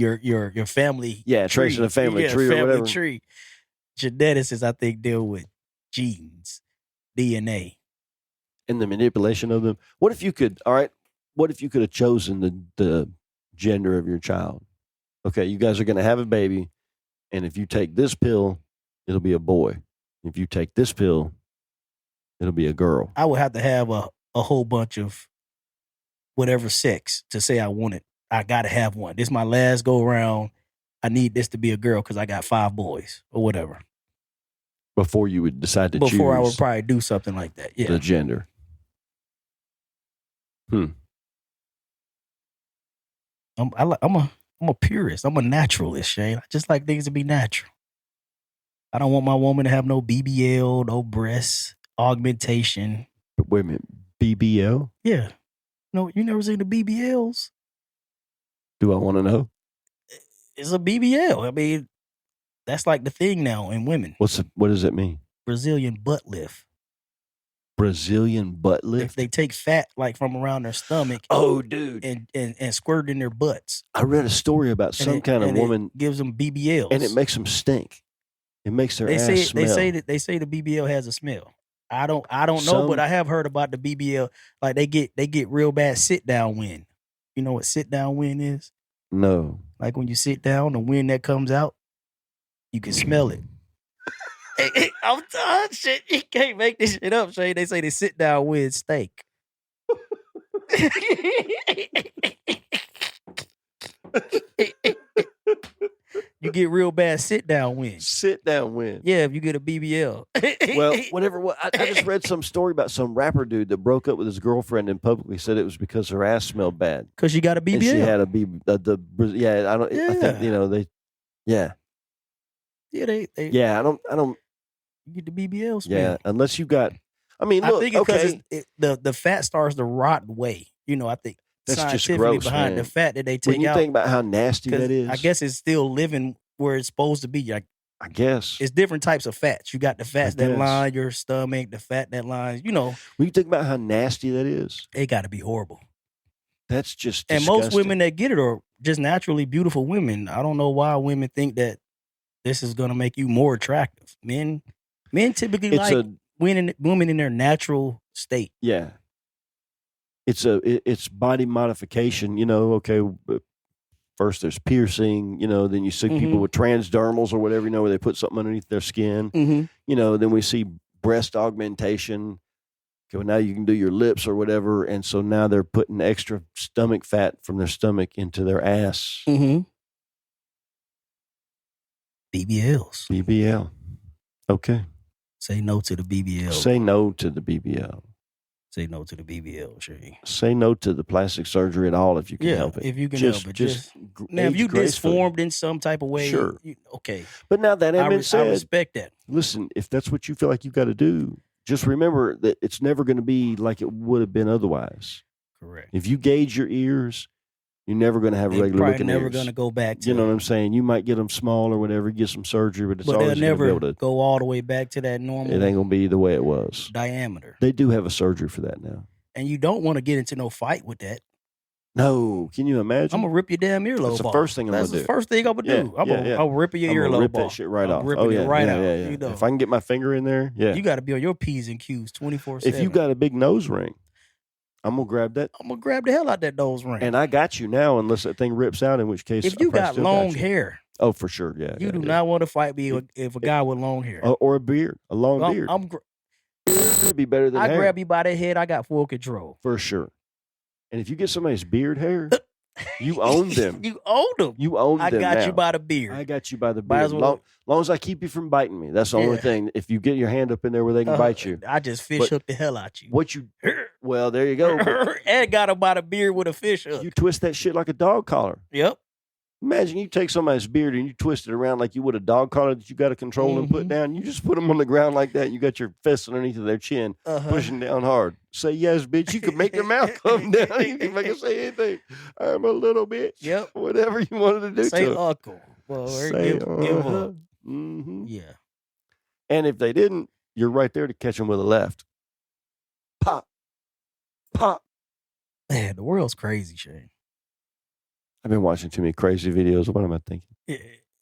family. Yeah, tracing a family tree or whatever. Tree. Geneticists, I think, deal with genes, DNA, and the manipulation of them. What if you could? All right. What if you could have chosen the gender of your child? Okay, you guys are going to have a baby, and if you take this pill, it'll be a boy. If you take this pill, it'll be a girl. I would have to have a whole bunch of whatever sex to say I want it. I got to have one. This is my last go around. I need this to be a girl because I got 5 boys or whatever. Before you would decide to choose. Before I would probably do something like that. Yeah. The gender. I'm a purist. I'm a naturalist, Shane. I just like things to be natural. I don't want my woman to have no BBL, no breast augmentation. But wait a minute, BBL? Yeah. No, you never seen the BBLs? Do I want to know? It's a BBL. I mean, that's like the thing now in women. What does it mean? Brazilian butt lift. Brazilian butt lift? They take fat like from around their stomach. Oh, dude. And squirt in their butts. I read a story about some kind of woman. It gives them BBLs. And it makes them stink. It makes their ass smell. They say the BBL has a smell. I don't know, but I have heard about the BBL. Like they get real bad sit down wind. You know what sit down wind is? No. Like when you sit down, the wind that comes out, you can smell it. Hey, I'm done. Shit, you can't make this shit up, Shane. They say they sit down wind stink. You get real bad sit down wind. Sit down wind. Yeah, if you get a BBL. Well, whatever. I just read some story about some rapper dude that broke up with his girlfriend and publicly said it was because her ass smelled bad. Because she got a BBL. And she had a yeah. I don't. Yeah. I think they. Yeah. Yeah, they. Yeah, I don't. You get the BBL smell. Yeah, unless you got. I mean, look, I think because the fat starts to rot away. You know, I think that's just scientifically gross, behind man. the fat that they take when you out. Think about how nasty that is. I guess it's still living where it's supposed to be. Like, I guess it's different types of fats. You got the fats that line your stomach, the fat that lines. You know, when you think about how nasty that is, it got to be horrible. That's just and disgusting. most women that get it are just naturally beautiful women. I don't know why women think that this is going to make you more attractive. Men typically like women in their natural state. Yeah. It's body modification, you know, okay, first there's piercing, you know, then you see people with transdermals or whatever, you know, where they put something underneath their skin. You know, then we see breast augmentation. Okay, well, now you can do your lips or whatever, and so now they're putting extra stomach fat from their stomach into their ass. BBL. Okay. Say no to the BBL. Say no to the BBL. Say no to the BBL, Shay. Say no to the plastic surgery at all if you can help it. If you can help it. Now, if you disformed in some type of way, sure. Okay. But now that having been said, I respect that. Listen, if that's what you feel like you got to do, just remember that it's never going to be like it would have been otherwise. Correct. If you gauge your ears, You're never going to have They're regular probably looking never ears. going to go back to. You know what I'm saying? You might get them small or whatever, get some surgery, but it's but always they'll going to be never able to. go all the way back to that normal. It ain't going to be the way it was. Diameter. They do have a surgery for that now. And you don't want to get into no fight with that. No, can you imagine? I'm gonna rip your damn earlobe off. That's the first thing I'm That's gonna the do. first thing I'm gonna do. I'm ripping your earlobe off. Rip that shit right off. Ripping it right out. Yeah. You know. If I can get my finger in there, yeah. You got to be on your P's and Q's 24/7. If you got a big nose ring, I'm gonna grab that. I'm gonna grab the hell out that nose ring. And I got you now, unless that thing rips out. In which case, if you got long hair, oh for sure, yeah. You do not want to fight me if a guy with long hair or a beard, a long beard. It'd be better than I hair. grab you by the head. I got full control for sure. And if you get somebody's beard hair, you own them. You own them. You own them. I got now. you by the beard. I got you by the beard. Long as I keep you from biting me. That's the only thing. If you get your hand up in there where they can bite you. I just fish hook the hell out you. Well, there you go. And got him by the beard with a fish hook. You twist that shit like a dog collar. Yep. Imagine you take somebody's beard and you twist it around like you would a dog collar that you got to control and put down. You just put them on the ground like that. And you got your fist underneath of their chin, pushing down hard. Say yes, bitch. You can make their mouth come down. You can make it say anything. I'm a little bitch. Yep. Whatever you wanted to do. Say uncle. Well, give up. Mm-hmm. Yeah. And if they didn't, you're right there to catch them with a left. Pop. Pop. Man, the world's crazy, Shane. I've been watching too many crazy videos. What am I thinking?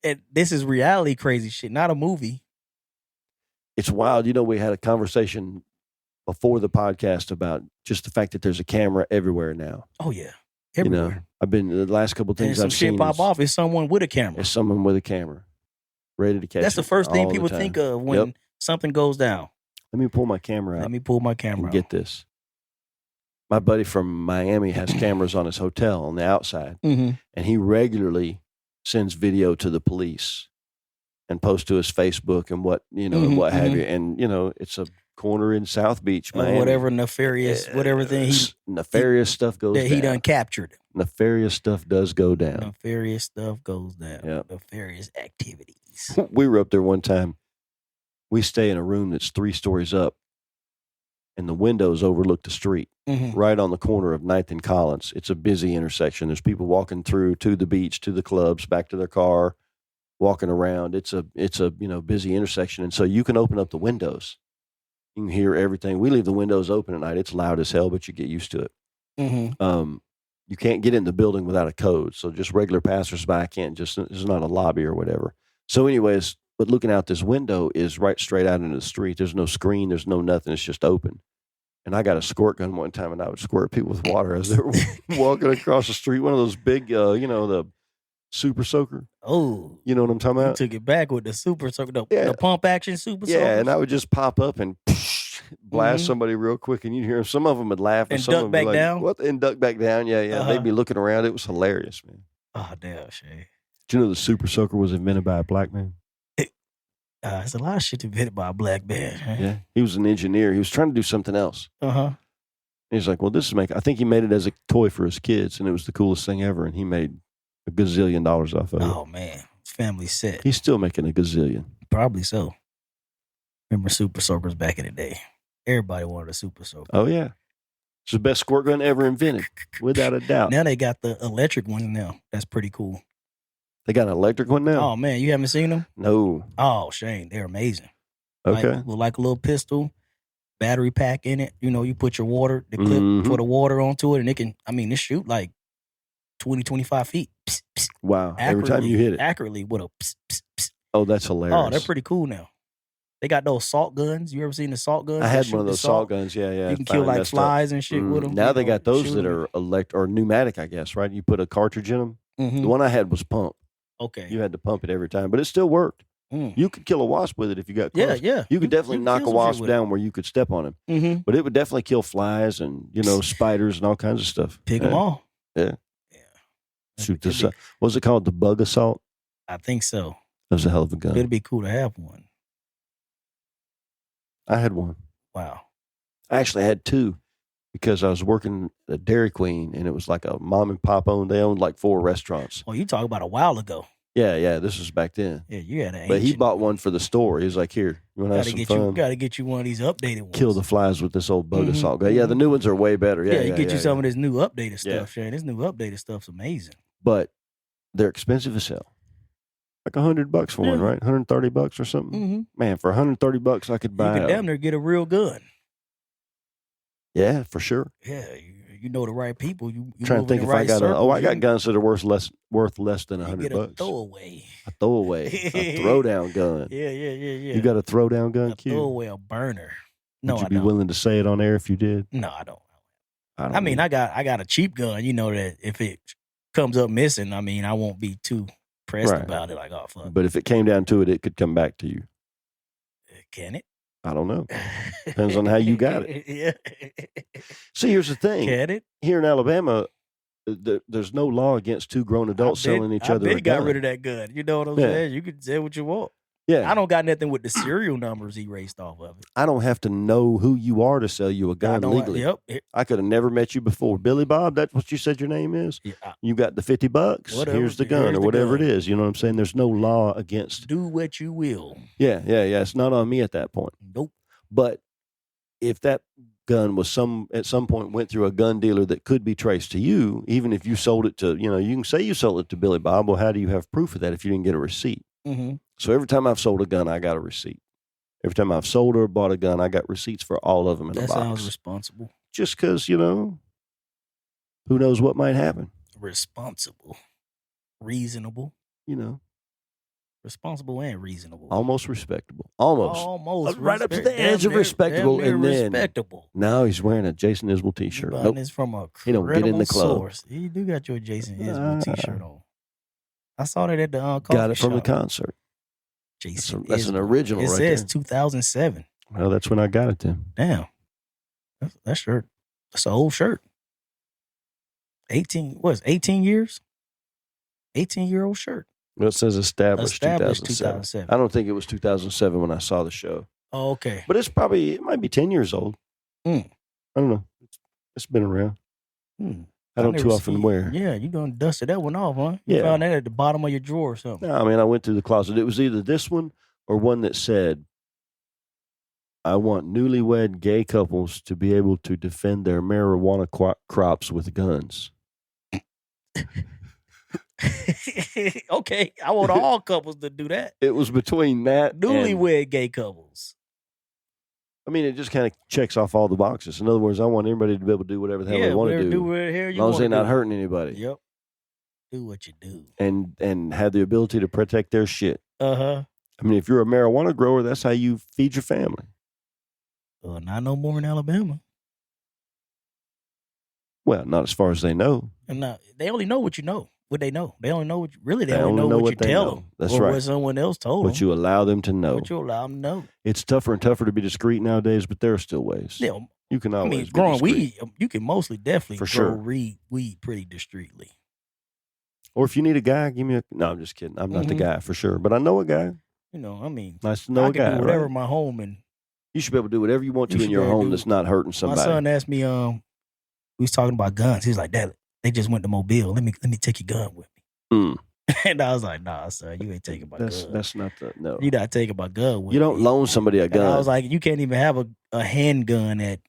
And this is reality crazy shit, not a movie. It's wild. You know, we had a conversation before the podcast about just the fact that there's a camera everywhere now. Oh, yeah. Everywhere. You know, I've been, the last couple of things and I've seen. Shit pop off is someone with a camera. It's someone with a camera ready to catch That's the first thing people think of when something goes down. Let me pull my camera out. Let me pull my camera out. Get this. My buddy from Miami has cameras on his hotel on the outside, and he regularly sends video to the police and posts to his Facebook and what, you know, and what have you. And, you know, it's a corner in South Beach, Miami. Whatever nefarious, whatever thing nefarious stuff goes down. He done captured. Nefarious stuff does go down. Nefarious stuff goes down. Yep. Nefarious activities. We were up there one time. We stay in a room that's 3 stories up, and the windows overlook the street, right on the corner of 9th and Collins. It's a busy intersection. There's people walking through to the beach, to the clubs, back to their car, walking around. It's a you know, busy intersection, and so you can open up the windows. You can hear everything. We leave the windows open at night. It's loud as hell, but you get used to it. You can't get in the building without a code, so just regular passersby can't. It's not a lobby or whatever. So, anyways. But looking out this window is right straight out into the street. There's no screen. There's no nothing. It's just open. And I got a squirt gun one time, and I would squirt people with water as they were walking across the street. One of those big, you know, the super soaker. Oh. You know what I'm talking about? You took it back with the super soaker, the pump action super soaker. Yeah, and I would just pop up and blast somebody real quick, and you'd hear them. Some of them would laugh. And some duck of them would back like, down? What? And duck back down. Yeah. They'd be looking around. It was hilarious, man. Oh, damn, Shay. Did you know the super soaker was invented by a black man? It's a lot of shit invented by a black man. Right? Yeah, he was an engineer. He was trying to do something else. He's like, well, I think he made it as a toy for his kids, and it was the coolest thing ever. And he made a gazillion dollars off of it. Oh man, his family set. He's still making a gazillion. Probably so. Remember super soakers back in the day? Everybody wanted a super soaker. Oh yeah, it's the best squirt gun ever invented, without a doubt. Now they got the electric one. Now that's pretty cool. They got an electric one now? Oh, man. You haven't seen them? No. Oh, Shane. They're amazing. Okay. Like a little pistol, battery pack in it. You know, you put your water, the clip for the water onto it, and it shoot like 20, 25 feet. Psst, psst. Wow. Every time you hit it. Accurately with a psst, psst, psst. Oh, that's hilarious. Oh, they're pretty cool now. They got those salt guns. You ever seen the salt guns? I had one of those salt guns. Yeah. You can kill like flies and shit with them. Now they got those that are or pneumatic, I guess, right? You put a cartridge in them. The one I had was pump. Okay. You had to pump it every time, but it still worked. You could kill a wasp with it if you got close. Yeah. You could definitely knock a wasp down where you could step on him. But it would definitely kill flies and, you know, spiders and all kinds of stuff. Pick them all. Yeah. Shoot this. What was it called? The bug assault? I think so. That was a hell of a gun. It'd be cool to have one. I had one. Wow. I actually had 2. Because I was working at Dairy Queen, and it was like a mom and pop owned. They owned like 4 restaurants. Well, you talk about a while ago. Yeah. This was back then. Yeah, you had an But he ancient bought one for the store. He was like, "Here, you want to have some fun? Got to get you one of these updated ones. Kill the flies with this old boat Mhm, assault gun." Yeah, the new ones are way better. Yeah, you get you some of this new updated stuff, Yeah. Shane. This new updated stuff's amazing. But they're expensive as hell. Like $100 for one, right? $130 or something. Mm-hmm. Man, for $130, I could buy. You could damn near get a real gun. Yeah, for sure. Yeah, you know the right people. You trying to think if I got I got guns that are worth less than $100. Get a throwaway. A throwdown gun. Yeah. You got a throwdown gun, Q? Throwaway, a burner. No, Would you be willing to say it on air if you did? No, I don't. I mean, I got a cheap gun. You know that if it comes up missing, I mean, I won't be too pressed about it. Like, oh fuck. But if it came down to it, it could come back to you. Can it? I don't know. Depends on how you got it. Yeah. See, here's the thing. Can it? Here in Alabama, there's no law against two grown adults selling each other a gun. Got rid of that gun. You know what I'm saying? You can say what you want. Yeah. I don't got nothing with the serial numbers erased off of it. I don't have to know who you are to sell you a gun legally. I could have never met you before. Billy Bob, that's what you said your name is? Yeah. You got the $50. Here's the gun or whatever it is. You know what I'm saying? There's no law against. Do what you will. Yeah. It's not on me at that point. Nope. But if that gun was at some point went through a gun dealer that could be traced to you, even if you sold it to, you can say you sold it to Billy Bob. Well, how do you have proof of that if you didn't get a receipt? Mm-hmm. So every time I've sold a gun, I got a receipt. Every time I've sold or bought a gun, I got receipts for all of them in a box. That sounds responsible. Just because, who knows what might happen. Responsible. Reasonable. Responsible and reasonable. Almost respectable. Almost. Right up to the edge of respectable. And then respectable. Now he's wearing a Jason Isbell t-shirt. Nope. It's from a he don't get in the club. Source. You do got your Jason Isbell t-shirt on. I saw that at the coffee got it from shop. the concert. Jason that's an original right there. It says 2007. Well, that's when I got it then. Damn. That shirt. That's an old shirt. 18 years? 18-year-old shirt. Well, it says established 2007. I don't think it was 2007 when I saw the show. Oh, okay. But it might be 10 years old. I don't know. It's been around. I don't too often wear. Yeah, you done dusted that one off, huh? You found that at the bottom of your drawer or something. No, I mean, I went through the closet. It was either this one or one that said, "I want newlywed gay couples to be able to defend their marijuana crops with guns." Okay, I want all couples to do that. It was between that newlywed gay couples. I mean, it just kind of checks off all the boxes. In other words, I want everybody to be able to do whatever the hell they want to do. As long as they're not hurting anybody. Yep. Do what you do. And have the ability to protect their shit. Uh-huh. I mean, if you're a marijuana grower, that's how you feed your family. Well, not no more in Alabama. Well, not as far as they know. And they only know what you know. What they know. They only know what they only know what you tell them. That's or right. What someone else told them. What you allow them to know. What you allow them to know. It's tougher and tougher to be discreet nowadays, but there are still ways. Yeah, you can always growing weed, you can mostly definitely grow weed pretty discreetly. Or if you need a guy, give me a... No, I'm just kidding. I'm not the guy for sure, but I know a guy. Nice to know a guy, I can do whatever right? in my home. And you should be able to do whatever you want to in your home that's not hurting somebody. My son asked me, we was talking about guns. He was like, "Dad, they just went to Mobile. Let me take your gun with me." And I was like, "Nah, son, you ain't taking my gun. That's not no. You're not taking my gun with me. You don't loan somebody a gun." And I was like, "You can't even have a handgun at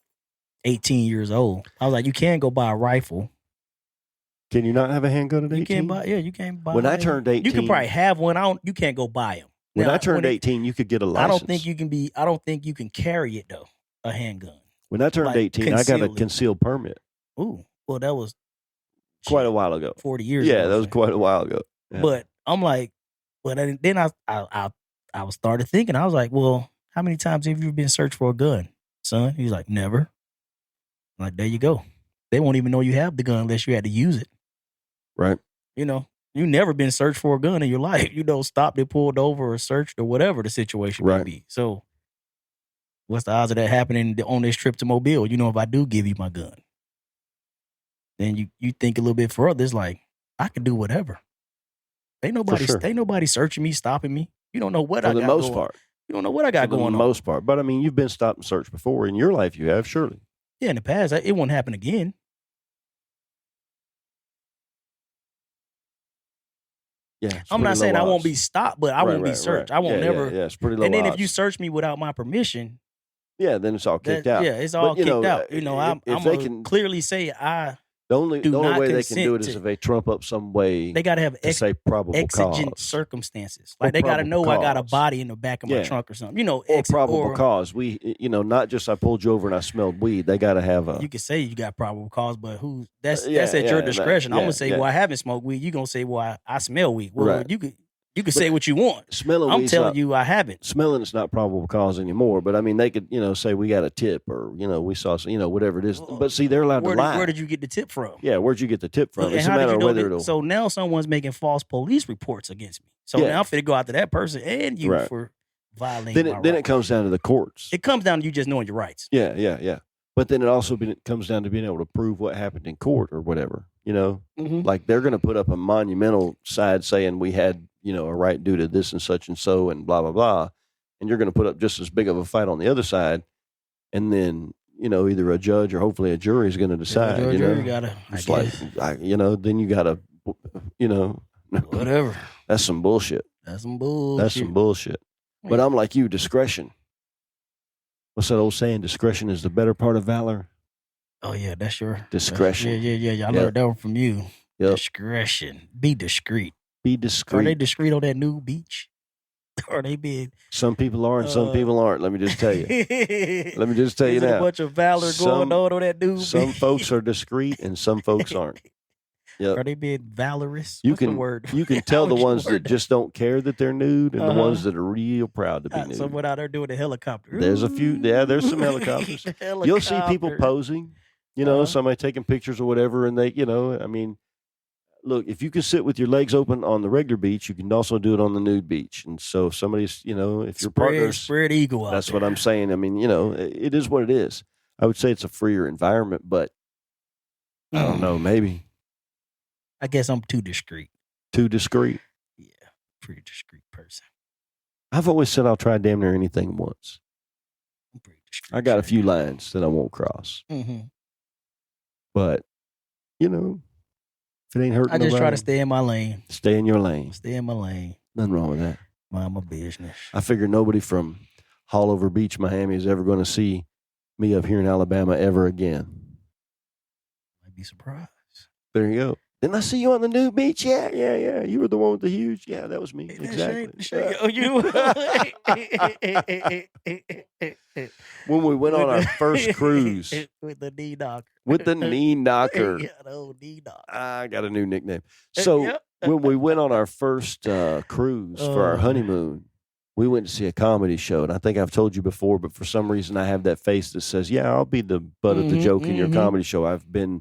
18 years old." I was like, "You can't go buy a rifle." Can you not have a handgun at 18? You can't buy. Yeah, you can't buy. When I turned 18, you can probably have one. You can't go buy them. When I turned 18, you could get a license. I don't think you can carry it though. A handgun. When I turned 18, I got a concealed permit. Ooh, well, that was quite a while ago. 40 years ago. Yeah, that was quite a while ago. Yeah. But I'm like, then I was started thinking. I was like, well, how many times have you been searched for a gun, son? He's like, never. I'm like, there you go. They won't even know you have the gun unless you had to use it. Right. You never been searched for a gun in your life. Stopped it, pulled over, or searched, or whatever the situation may be. So what's the odds of that happening on this trip to Mobile? If I do give you my gun, then you think a little bit further. It's like, I can do whatever. Ain't nobody searching me, stopping me. You don't know what I got going. For the most part. You don't know what I got going on. For the most part. But I mean, you've been stopped and searched before. In your life, you have, surely. Yeah, in the past, it won't happen again. Yeah, I'm not saying I won't be odds. stopped, but I won't be searched. I won't never. Yeah, it's pretty low And then odds. if you search me without my permission, then it's all kicked out. Yeah, it's all But, kicked out. I'm if gonna they can clearly say I the only do not way they can do it consent is to- if they trump up some way. they got to have to say probable exigent cause. circumstances. Or Like they got to probable know I got a cause. body in the back of my trunk or something. Or probable cause. We, not just I pulled you over and I smelled weed. They got to have a. You can say you got probable cause, but that's at your discretion. I'm gonna say, well, I haven't smoked weed. You gonna say, well, I smell weed. Well, you could say what you want. Smelling I'm telling you, I haven't. Smelling is not probable cause anymore. But I mean, they could, say we got a tip or we saw, whatever it is. But see, they're allowed to lie. Where did you get the tip from? Yeah, where'd you get the tip from? And It's a matter of whether it'll. So now someone's making false police reports against me. So now I'm finna go after that person and you for violating my rights. Then it comes down to the courts. It comes down to you just knowing your rights. Yeah. But then it comes down to being able to prove what happened in court or whatever. Like they're going to put up a monumental side saying we had a right due to this and so and blah blah blah, and you're going to put up just as big of a fight on the other side, and then either a judge or hopefully a jury is going to decide. It's like then you gotta whatever. That's some bullshit. That's some bullshit. But I'm like you, discretion. What's that old saying? Discretion is the better part of valor. Oh yeah, that's your discretion. Yeah. I learned that one from you. Yep. Discretion. Be discreet. Be discreet. Are they discreet on that new beach? Are they being? Some people are and some people aren't. Let me just tell you. Let me just tell you now. A bunch of valor going on that new beach. Some folks are discreet and some folks aren't. Yep. Are they being valorous? You What's can the word? You can tell the ones that just don't care that they're nude and the ones that are real proud to be nude. Someone out there doing a helicopter. There's a few. Yeah, there's some helicopters. You'll see people posing. Somebody taking pictures or whatever, and they, I mean, look, if you can sit with your legs open on the regular beach, you can also do it on the nude beach. And so if somebody's, if your partner's spread eagle out that's there. what I'm saying. I mean, it is what it is. I would say it's a freer environment, but I don't know, maybe. I guess I'm too discreet. Too discreet? Yeah, pretty discreet person. I've always said I'll try damn near anything once. I'm pretty discreet. I got a few lines that I won't cross. Mm-hmm. But, if it ain't hurting I just nobody, try to stay in my lane. Stay in your lane. Stay in my lane. Nothing wrong with that. Mind my business. I figure nobody from Hallover Beach, Miami is ever going to see me up here in Alabama ever again. Might be surprised. There you go. Didn't I see you on the new beach? Yeah. You were the one with the huge. Yeah, that was me. Exactly. When we went on our first cruise. With the knee knocker. With the knee knocker. Yeah, the old knee knocker. I got a new nickname. So when we went on our first cruise for our honeymoon, we went to see a comedy show. And I think I've told you before, but for some reason I have that face that says, yeah, I'll be the butt of the joke in your comedy show. I've been...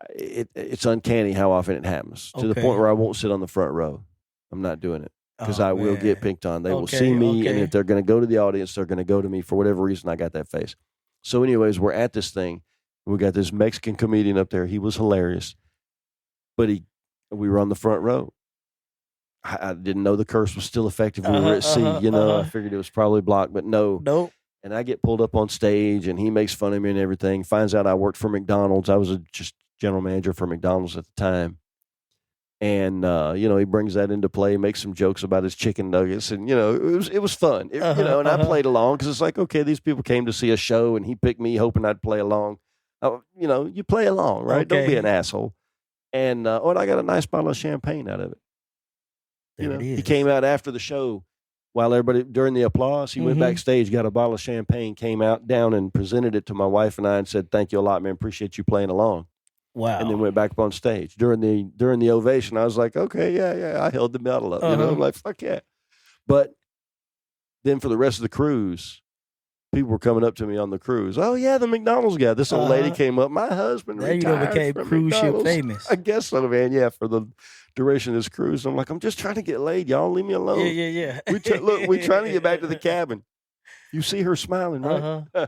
It's uncanny how often it happens to the point where I won't sit on the front row. I'm not doing it because I will get picked on. They will see me, and if they're going to go to the audience, they're going to go to me for whatever reason. I got that face. So, anyways, we're at this thing. We got this Mexican comedian up there. He was hilarious, but we were on the front row. I didn't know the curse was still effective. We were at sea, I figured it was probably blocked, but nope. And I get pulled up on stage, and he makes fun of me and everything. Finds out I worked for McDonald's. I was just general manager for McDonald's at the time. And, he brings that into play, makes some jokes about his chicken nuggets. And, it was fun, and I played along because it's like, okay, these people came to see a show and he picked me hoping I'd play along. You play along, right? Don't be an asshole. And, and I got a nice bottle of champagne out of it. There it is. He came out after the show while everybody, during the applause, he went backstage, got a bottle of champagne, came out down and presented it to my wife and I and said, thank you a lot, man. Appreciate you playing along. Wow. And then went back up on stage. During the ovation, I was like, okay, yeah. I held the medal up. I'm like, fuck yeah. But then for the rest of the cruise, people were coming up to me on the cruise. Oh, yeah, the McDonald's guy. This old lady came up. My husband retired became from cruise ship McDonald's. famous. I guess so, man. Yeah, for the duration of this cruise. I'm like, I'm just trying to get laid. Y'all leave me alone. Yeah. We're trying to get back to the cabin. You see her smiling, right?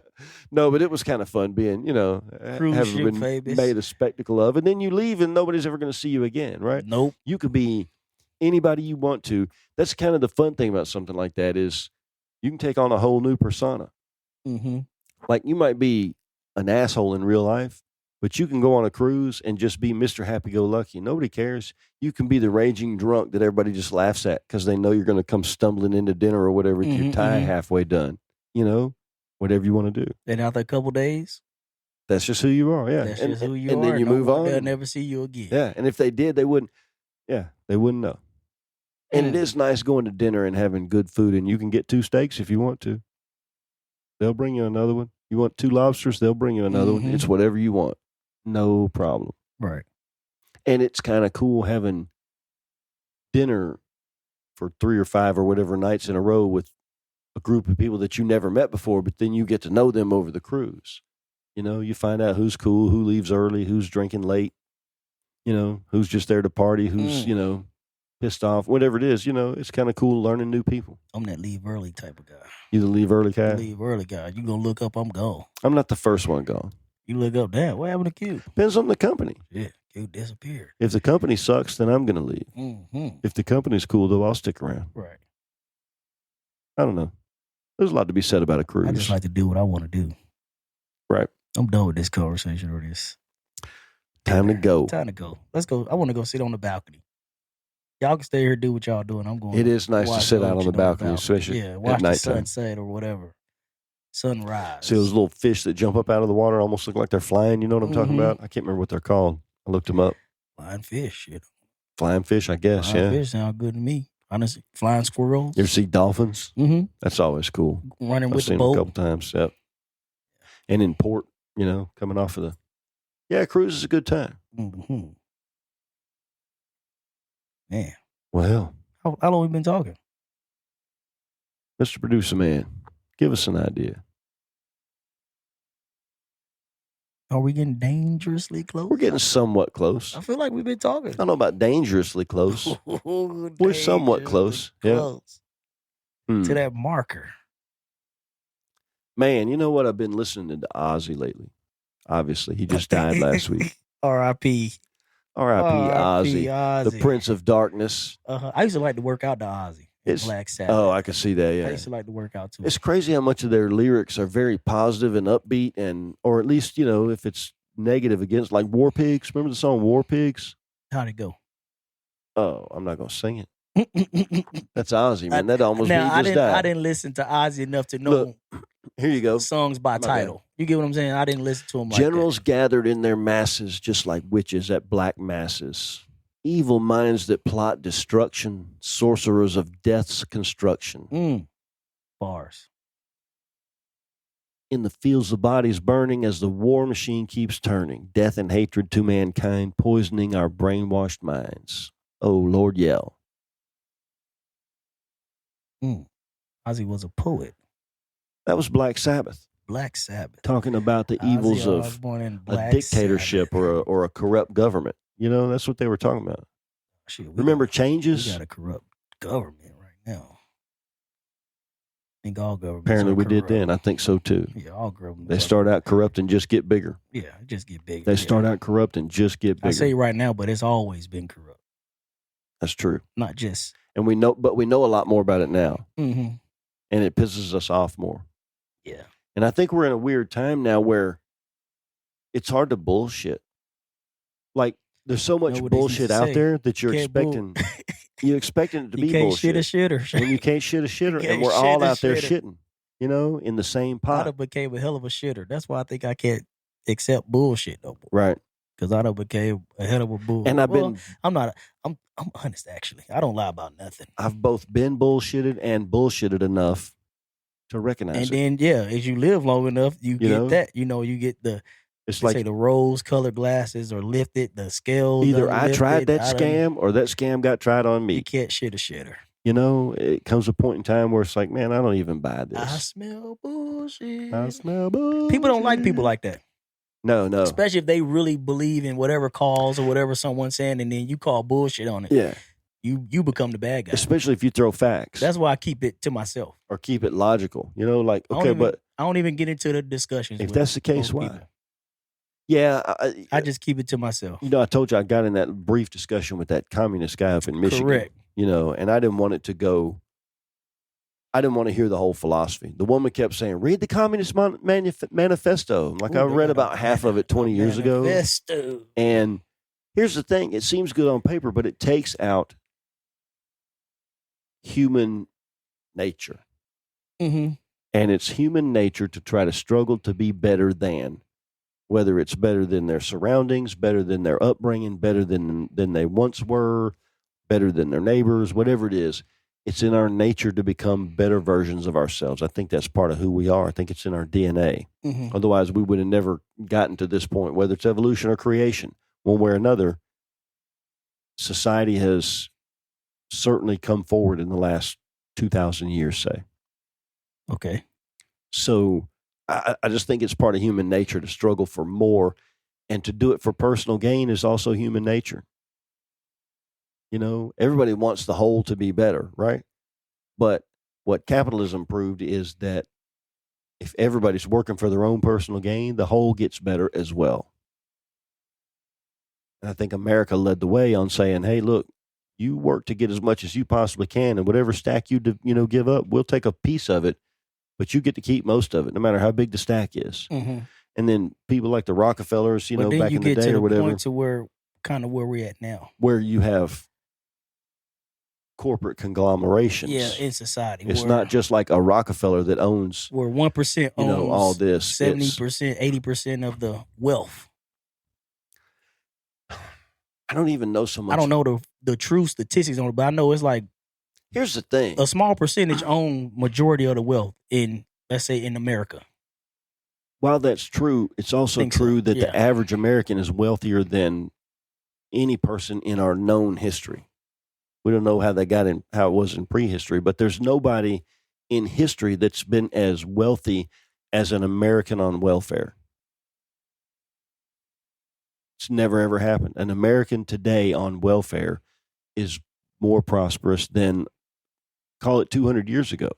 No, but it was kind of fun being, having been famous. made a spectacle of. And then you leave and nobody's ever going to see you again, right? Nope. You could be anybody you want to. That's kind of the fun thing about something like that is you can take on a whole new persona. Mm-hmm. Like you might be an asshole in real life, But you can go on a cruise and just be Mr. Happy-Go-Lucky. Nobody cares. You can be the raging drunk that everybody just laughs at because they know you're going to come stumbling into dinner or whatever with your tie halfway done. Whatever you want to do. Then after a couple days, that's just who you are. Yeah, that's just who you are. And then you move on. They'll never see you again. Yeah, and if they did, they wouldn't. Yeah, they wouldn't know. And it is nice going to dinner and having good food, and you can get 2 steaks if you want to. They'll bring you another one. You want 2 lobsters? They'll bring you another one. It's whatever you want. No problem. Right. And it's kind of cool having dinner for 3 or 5 or whatever nights in a row with a group of people that you never met before, but then you get to know them over the cruise. You find out who's cool, who leaves early, who's drinking late, who's just there to party, who's, pissed off, whatever it is, it's kind of cool learning new people. I'm that leave early type of guy. You the leave early guy? Leave early guy. You gonna look up, I'm gone. I'm not the first one gone. You look up, damn, what happened to Q? Depends on the company. Yeah, Q disappeared. If the company sucks, then I'm going to leave. Mm-hmm. If the company's cool, though, I'll stick around. Right. I don't know. There's a lot to be said about a cruise. I just like to do what I want to do. Right. I'm done with this conversation or this. Time to go. Time to go. Let's go. I want to go sit on the balcony. Y'all can stay here and do what y'all doing. I'm going. It is nice to sit out on the balcony, especially watch at the nighttime. sunset or whatever. Sunrise. See those little fish that jump up out of the water, almost look like they're flying. You know what I'm talking about? I can't remember what they're called. I looked them up. Flying fish. Flying fish, I guess. Flying fish sound good to me. Honestly, flying squirrels. You ever see dolphins? Mm-hmm. That's always cool. Running I've with seen the boat. them a couple times. Yep. And in port, coming off of the. Yeah, cruise is a good time. Mm-hmm. Man. Well. How long we been talking? Mr. Producer Man, give us an idea. Are we getting dangerously close? We're getting somewhat close. I feel like we've been talking. I don't know about dangerously close. We're somewhat close. Close. Yeah. To that marker. Man, you know what? I've been listening to Ozzy lately. Obviously, he just died last week. R.I.P. R.I.P. Ozzy, the Prince of Darkness. I used to like to work out to Ozzy. Black Sabbath. Oh, I could see that, yeah. I used to like to work out too. It's crazy how much of their lyrics are very positive and upbeat, or at least, if it's negative against, like War Pigs. Remember the song War Pigs? How'd it go? Oh, I'm not going to sing it. That's Ozzy, man. That almost now, he just died. I didn't listen to Ozzy enough to know. Look, here you go. Songs by title. You get what I'm saying? I didn't listen to him like Generals that. gathered in their masses just like witches at black masses. Evil minds that plot destruction, sorcerers of death's construction. Bars. In the fields of bodies burning as the war machine keeps turning, death and hatred to mankind, poisoning our brainwashed minds. Oh, Lord, yell. Ozzy was a poet. That was Black Sabbath. Black Sabbath. Talking about the evils of a dictatorship or a corrupt government. That's what they were talking about. Remember Changes? We got a corrupt government right now. I think all governments Apparently we corrupt. did then. I think so too. Yeah, all governments. They start out corrupt and just get bigger. Yeah, just get bigger. They start out corrupt and just get bigger. I say right now, but it's always been corrupt. That's true. Not just. And we know a lot more about it now. Mm-hmm. And it pisses us off more. Yeah. And I think we're in a weird time now where it's hard to bullshit. Like, there's so much bullshit out there that you're expecting. You're expecting it to be bullshit. You can't shit a shitter. And you can't shit a shitter. And we're all out there shitting, in the same pot. I done became a hell of a shitter. That's why I think I can't accept bullshit no more. Right. Because I done became a hell of a bull. And I'm honest, actually. I don't lie about nothing. I've both been bullshitted and bullshitted enough to recognize it. And then, as you live long enough, you get that. You get the... It's like the rose-colored glasses are lifted, the scales. Either I tried that scam or that scam got tried on me. You can't shit a shitter. It comes a point in time where it's like, man, I don't even buy this. I smell bullshit. Bullshit. People don't like people like that. No. Especially if they really believe in whatever cause or whatever someone's saying, and then you call bullshit on it. Yeah. You become the bad guy. Especially if you throw facts. That's why I keep it to myself. Or keep it logical. But I don't even get into the discussions. If that's the case, why? People. Yeah. I just keep it to myself. I told you I got in that brief discussion with that communist guy up in Michigan. Correct. And I didn't want it to go. I didn't want to hear the whole philosophy. The woman kept saying, read the Communist Manifesto. Like, I read about half of it 20 years ago. Manifesto. And here's the thing. It seems good on paper, but it takes out human nature. Mm-hmm. And it's human nature to try to struggle to be better than, whether it's better than their surroundings, better than their upbringing, better than they once were, better than their neighbors, whatever it is. It's in our nature to become better versions of ourselves. I think that's part of who we are. I think it's in our DNA. Mm-hmm. Otherwise, we would have never gotten to this point, whether it's evolution or creation. One way or another, society has certainly come forward in the last 2,000 years, say. Okay. So I just think it's part of human nature to struggle for more, and to do it for personal gain is also human nature. You know, everybody wants the whole to be better, right? But what capitalism proved is that if everybody's working for their own personal gain, the whole gets better as well. And I think America led the way on saying, hey, look, you work to get as much as you possibly can, and whatever stack you give up, we'll take a piece of it, but you get to keep most of it, no matter how big the stack is. Mm-hmm. And then people like the Rockefellers, But then back you in the get day to or whatever, point to where we're at now. where you have corporate conglomerations. Yeah, in society. It's not just like a Rockefeller that owns, where 1% owns all this. 70%, 80% of the wealth. I don't even know so much. I don't know the true statistics on it, but I know it's like, here's the thing. A small percentage own majority of the wealth in, let's say, in America. While that's true, it's also true that the average American is wealthier than any person in our known history. We don't know how they got in, how it was in prehistory, but there's nobody in history that's been as wealthy as an American on welfare. It's never, ever happened. An American today on welfare is more prosperous than, call it 200 years ago.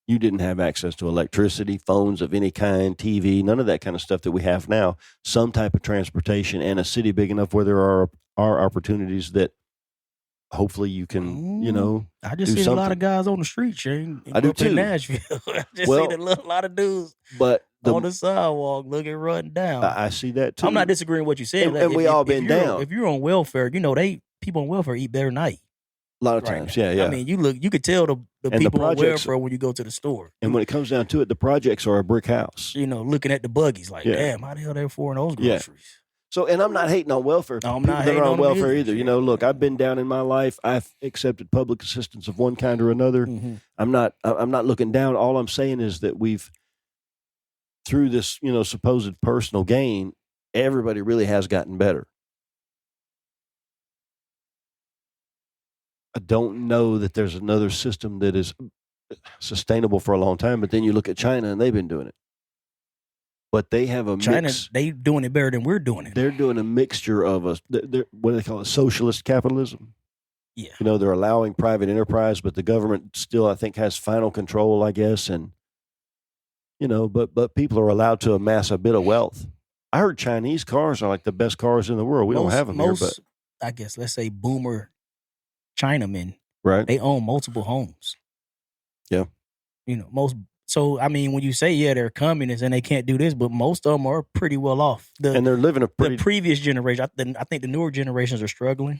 You didn't have access to electricity, phones of any kind, TV, none of that kind of stuff that we have now. Some type of transportation, and a city big enough where there are opportunities that hopefully you can, I just see a lot of guys on the street, Shane. I do too. In Nashville. I just see a lot of dudes on the sidewalk looking run down. I see that too. I'm not disagreeing with what you said. And we all been down. If you're on welfare, people on welfare eat better than I eat. A lot of times, yeah. I mean, you could tell the people on welfare when you go to the store. And when it comes down to it, the projects are a brick house. Looking at the buggies like, damn, how the hell they're affording those groceries? Yeah. So, and I'm not hating on welfare. No, I'm not hating on on welfare either. Look, I've been down in my life. I've accepted public assistance of one kind or another. Mm-hmm. I'm not looking down. All I'm saying is that we've, through this, supposed personal gain, everybody really has gotten better. I don't know that there's another system that is sustainable for a long time, but then you look at China and they've been doing it. But they have a mix. They doing it better than we're doing it. They're doing a mixture of what do they call it? Socialist capitalism. Yeah. They're allowing private enterprise, but the government still, I think, has final control, I guess. And, but people are allowed to amass a bit of wealth. I heard Chinese cars are like the best cars in the world. We don't have them here, but I guess, let's say boomer Chinamen, right? They own multiple homes. Yeah. So, I mean, when you say, they're communists and they can't do this, but most of them are pretty well off. And they're living the previous generation, I think the newer generations are struggling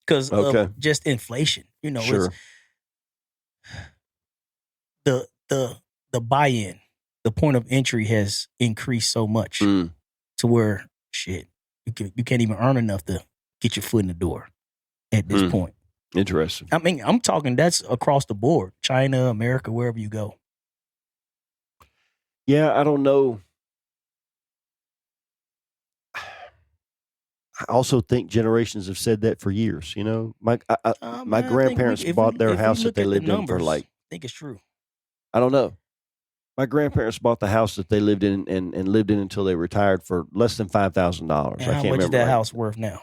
because of just inflation. Sure. The buy-in, the point of entry has increased so much to where, you can't even earn enough to get your foot in the door at this point. Interesting. I mean, I'm talking that's across the board. China, America, wherever you go. Yeah, I don't know. I also think generations have said that for years. My grandparents bought their house that they lived in for I think it's true. I don't know. My grandparents bought the house that they lived in and lived in until they retired for less than $5,000. I can't remember. How much is that house worth now?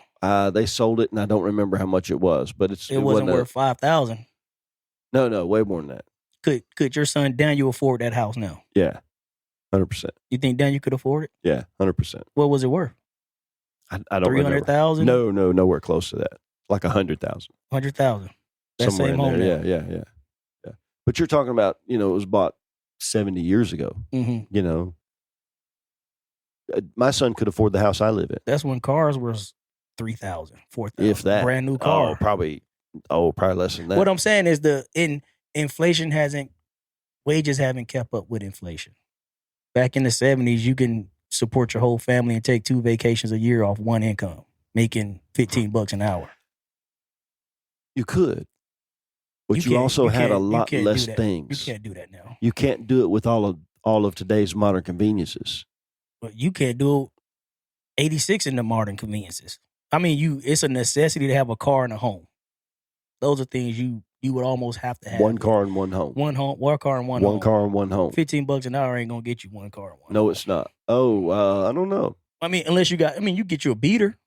They sold it, and I don't remember how much it was, but it wasn't worth $5,000. No, way more than that. Could your son Daniel afford that house now? Yeah, 100%. You think Daniel could afford it? Yeah, 100%. What was it worth? I don't remember. 300,000? No, nowhere close to that. Like 100,000. 100,000. That Somewhere same in home there. now. Yeah. But you're talking about, it was bought 70 years ago. Mm-hmm. My son could afford the house I live in. That's when cars was $3,000, $4,000. If that. Brand new car. Probably less than that. What I'm saying is inflation wages haven't kept up with inflation. Back in the 70s, you can support your whole family and take 2 vacations a year off one income, making $15 an hour. You could. But you also had a lot less things. You can't do that now. You can't do it with all of today's modern conveniences. But you can't do 86 in the modern conveniences. I mean, it's a necessity to have a car and a home. Those are things you would almost have to have. One car and one home. One car and one home. One car and one home. $15 an hour ain't gonna get you one car and one. No, home. it's not. I don't know. I mean, unless you get you a beater,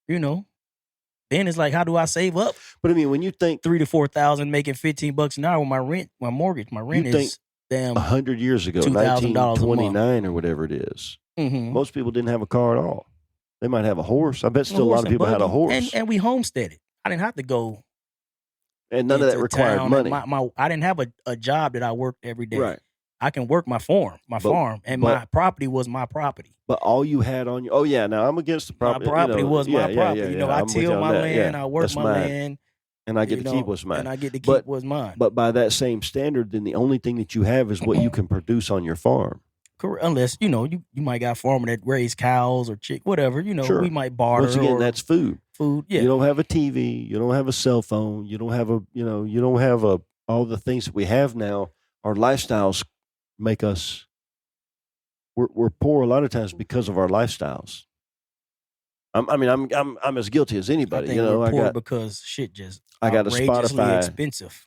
Then it's like, how do I save up? But I mean, when you think $3,000 to $4,000 making $15 an hour with my mortgage is damn 100 years ago, $2,000 1929 or whatever it is. Mm-hmm. Most people didn't have a car at all. They might have a horse. I bet still a lot of people had a horse. And we homesteaded. I didn't have to go. And none of that required money. I didn't have a job that I worked every day. Right. I can work my farm, and my property was my property. But all you had on your, now I'm against the property. My property was my property. Yeah, I till my land, I work my land. And I get to keep what's mine. And I get to keep what's mine. But by that same standard, then the only thing that you have is what you can produce on your farm. Correct. Unless, you might got a farmer that raise cows or whatever, Sure. We might barter. Once again, that's food. Food, yeah. You don't have a TV. You don't have a cell phone. You don't have all the things that we have now. Our lifestyles make us, we're poor a lot of times because of our lifestyles. I'm as guilty as anybody. I think we're poor because shit just I got a outrageously Spotify. expensive.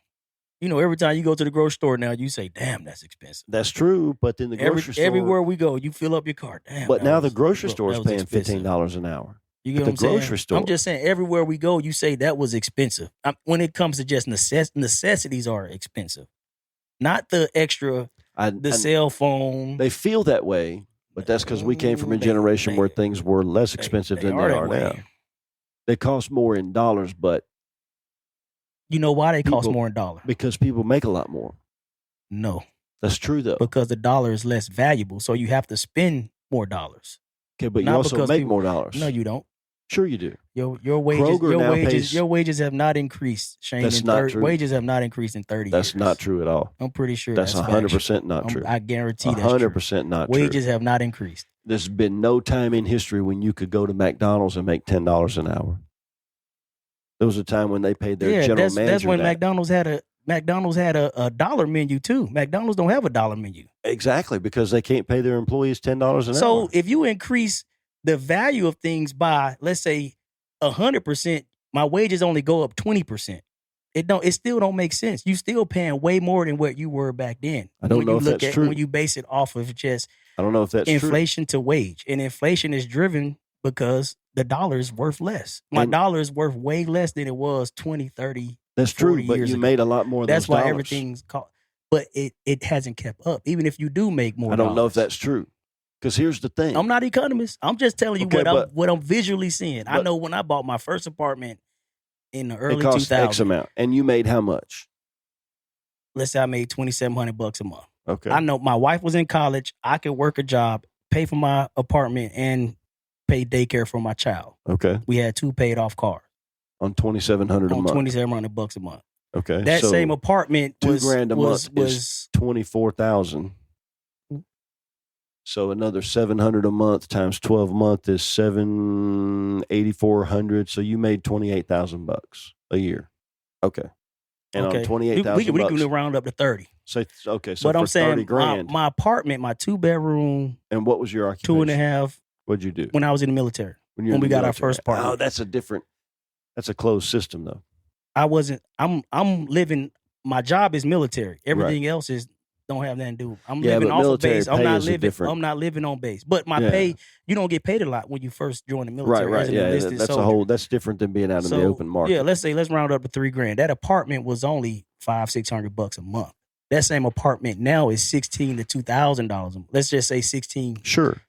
Every time you go to the grocery store now, you say, "Damn, that's expensive." That's true, but then the grocery store, everywhere we go, you fill up your car. Damn. But now the grocery store is paying $15 an hour. You get what I'm saying? Grocery store. I'm just saying, everywhere we go, you say that was expensive. When it comes to just necessities are expensive, not the extra, cell phone. They feel that way, but that's because we came from a generation where things were less expensive than they are now. They cost more in dollars, but you know why they cost more in dollars? Because people make a lot more. No, that's true though. Because the dollar is less valuable, so you have to spend more dollars. Okay, but you also make more dollars. No, you don't. Sure, you do. Your wages have not increased, Shane. That's not true. Wages have not increased in 30 years. That's not true at all. I'm pretty sure that's 100% not true. I guarantee that's 100% not true. Wages have not increased. There's been no time in history when you could go to McDonald's and make $10 an hour. There was a time when they paid their general manager. That's when McDonald's had a dollar menu too. McDonald's don't have a dollar menu. Exactly, because they can't pay their employees $10 an hour. So if you increase the value of things by, let's say, 100%, my wages only go up 20%. It still don't make sense. You still paying way more than what you were back then. I don't know if that's true. When you base it off of just I don't know if that's inflation to wage. And inflation is driven because the dollar is worth less. My dollar is worth way less than it was 20, 30, that's true, but you made a lot more than that's why dollars. Everything's called. But it hasn't kept up. Even if you do make more, I don't know if that's true. Because here's the thing. I'm not an economist. I'm just telling you what I'm visually seeing. I know when I bought my first apartment in the early 2000s. It cost X amount. And you made how much? Let's say I made $2,700 a month. Okay. I know my wife was in college. I could work a job, pay for my apartment, and pay daycare for my child. Okay. We had 2 paid off cars. On $2,700 a month. $2,700 a month. Okay. That same apartment was $2,000 a month is $24,000. So another $700 a month times 12 months is $8,400. So you made $28,000 a year. Okay. And on $28,000, we can round up to 30. So but for I'm saying, $30,000, my apartment, my 2-bedroom. And what was your occupation? 2.5. What'd you do? When I was in the military. When we got our first apartment. Oh, that's a closed system though. I'm living. My job is military. Everything else don't have nothing to do. I'm living off of base. I'm not living on base. But my pay, you don't get paid a lot when you first join the military. Right. Yeah, that's different than being out in the open market. Yeah, let's round up to $3,000. That apartment was only $500-$600 a month. That same apartment now is $1,600 to $2,000. Let's just say 16. Sure.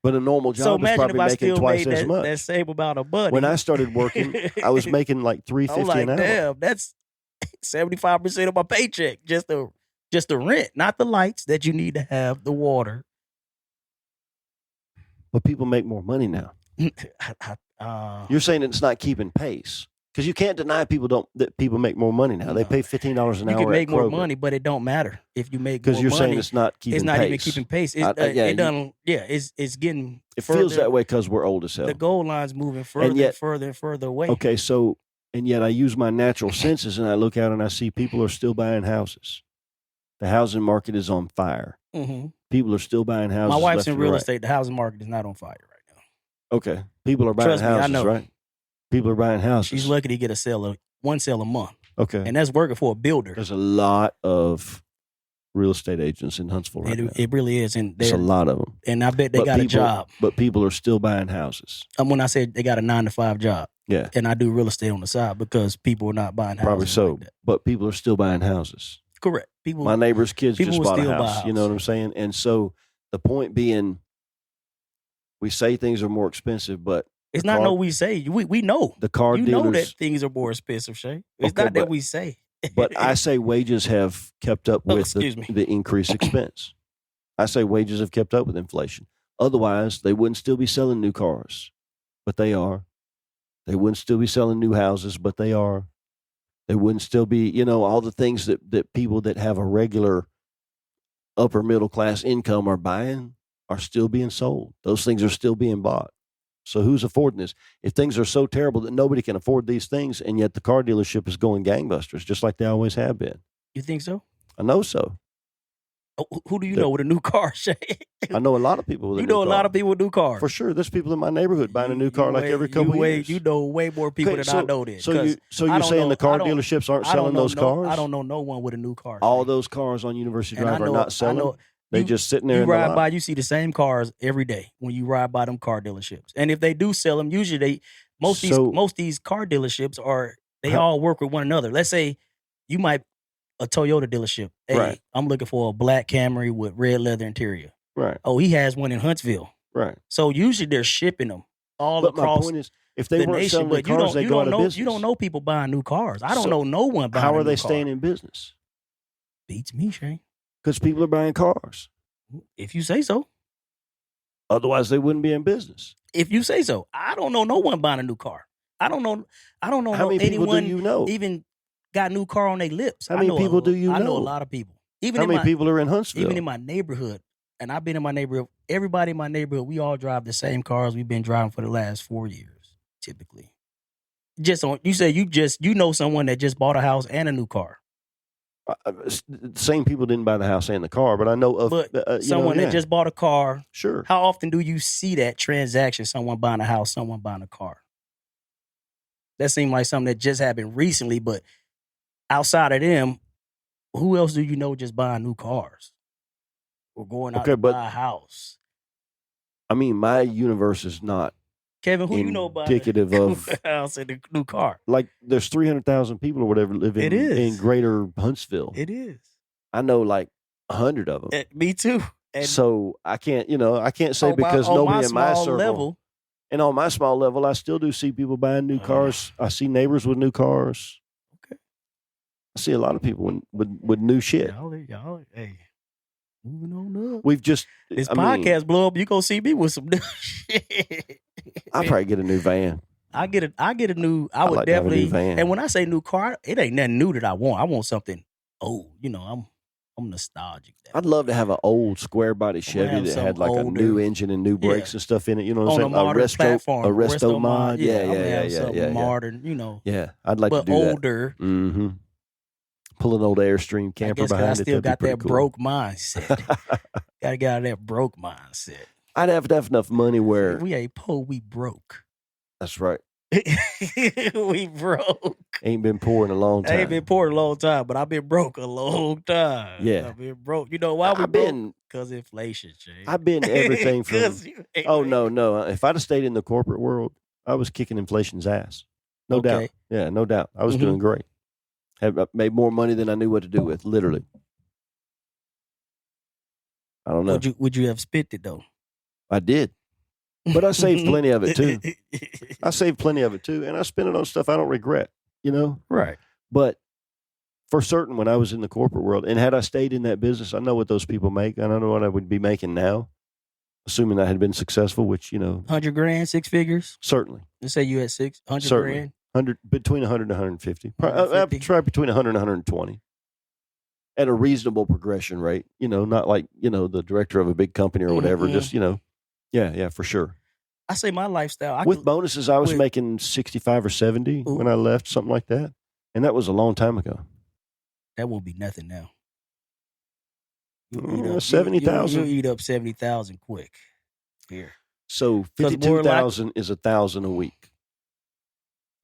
But a normal job is probably making twice as much. That same amount of money. When I started working, I was making like $350 an hour. Damn, that's 75% of my paycheck just the rent, not the lights that you need to have, the water. But people make more money now. You're saying it's not keeping pace. Because you can't deny that people make more money now. They pay $15 an hour. You can make more money, but it don't matter if you make more money. Because you're saying it's not keeping pace. It's not even keeping pace. It's getting It further. feels that way because we're old as hell. The goal line's moving further and further and further away. Okay, so, and yet I use my natural senses and I look out and I see people are still buying houses. The housing market is on fire. Mm-hmm. People are still buying houses. My wife's in real right. estate. The housing market is not on fire right now. Okay. People are buying Trust houses, me, I know. right? People are buying houses. She's lucky to get one sale a month. Okay. And that's working for a builder. There's a lot of real estate agents in Huntsville right now. It really is. And there's a lot of them. And I bet they got a job. But people are still buying houses. When I said they got a 9-to-5 job. Yeah. And I do real estate on the side because people are not buying houses. Probably so. Like that. But people are still buying houses. Correct. My neighbor's kids just bought a house. You know what I'm saying? And so the point being, we say things are more expensive, but it's not no we say. We know. The car dealers. You know that things are more expensive, Shay. It's not that we say. But I say wages have kept up with the increased expense. I say wages have kept up with inflation. Otherwise, they wouldn't still be selling new cars, but they are. They wouldn't still be selling new houses, but they are. They wouldn't still be, all the things that people that have a regular upper middle class income are buying are still being sold. Those things are still being bought. So who's affording this? If things are so terrible that nobody can afford these things, and yet the car dealership is going gangbusters, just like they always have been. You think so? I know so. Who do you know with a new car, Shay? I know a lot of people with a new car. You know a lot of people with new cars. For sure. There's people in my neighborhood buying a new car every couple of years. You know way more people than I know this. So you're saying the car dealerships aren't selling those cars? I don't know no one with a new car. All those cars on University Drive are not selling? They just sitting there. You ride by, you see the same cars every day when you ride by them car dealerships. And if they do sell them, usually most of these car dealerships all work with one another. Let's say you might a Toyota dealership. Hey, right. I'm looking for a black Camry with red leather interior. Right. Oh, he has one in Huntsville. Right. So usually they're shipping them all across. My point is, if they weren't selling the cars, they go out of business. You don't know people buying new cars. I don't know no one buying new cars. How are they staying in business? Beats me, Shane. Because people are buying cars. If you say so. Otherwise, they wouldn't be in business. If you say so. I don't know no one buying a new car. I don't know How many people do you know? Even got a new car on their lips. How many people do you know? I know a lot of people. How many people are in Huntsville? Even in my neighborhood. And I've been in my neighborhood. Everybody in my neighborhood, we all drive the same cars we've been driving for the last 4 years, typically. You say you know someone that just bought a house and a new car. The same people didn't buy the house and the car, but I know of someone that just bought a car. Sure. How often do you see that transaction? Someone buying a house, someone buying a car. That seemed like something that just happened recently, but outside of them, who else do you know just buying new cars or going out to buy a house? I mean, my universe is not. Kevin, who you know about indicative of a house and a new car? Like there's 300,000 people or whatever living in greater Huntsville. It is. I know like 100 of them. Me too. And so I can't say because nobody in my circle. Level, and on my small level, I still do see people buying new cars. I see neighbors with new cars. Okay. I see a lot of people with new shit. Y'all, hey. Moving on up. We've just this podcast blow up. You gonna see me with some new shit. I'll probably get a new van. I get a new. I would like definitely. To have a new van. And when I say new car, it ain't nothing new that I want. I want something old. I'm nostalgic. I'd love to have an old square body Chevy that had like a new engine and new brakes and stuff in it. You know what I'm saying? A resto mod. Yeah. Modern. Yeah, I'd like to do older. That. Mm-hmm. Pull an old Airstream camper behind it. I still got that broke mindset. Got to get out of that broke mindset. I'd have to have enough money where we ain't poor, we broke. That's right. We broke. Ain't been poor in a long time. I ain't been poor in a long time, but I've been broke a long time. Yeah. I've been broke. You know why we broke? Because inflation, Jay. I've been everything from. No. If I'd have stayed in the corporate world, I was kicking inflation's ass. No doubt. Yeah, no doubt. I was doing great. Have made more money than I knew what to do with, literally. I don't know. Would you have spent it though? I did. But I saved plenty of it too. And I spent it on stuff I don't regret, Right. But for certain when I was in the corporate world. And had I stayed in that business, I know what those people make. I don't know what I would be making now, assuming I had been successful, which, 100 grand, 6 figures. Certainly. Let's say you had 100 Certainly. grand. 100, between 100 and 150. 150. Try between 100 and 120 at a reasonable progression rate, not like, the director of a big company or whatever. Just, yeah, for sure. I say my lifestyle. With bonuses, I was making 65 or 70 when I left, something like that. And that was a long time ago. That won't be nothing now. 70,000. You'll eat up 70,000 quick here. So 52,000 is 1,000 a week.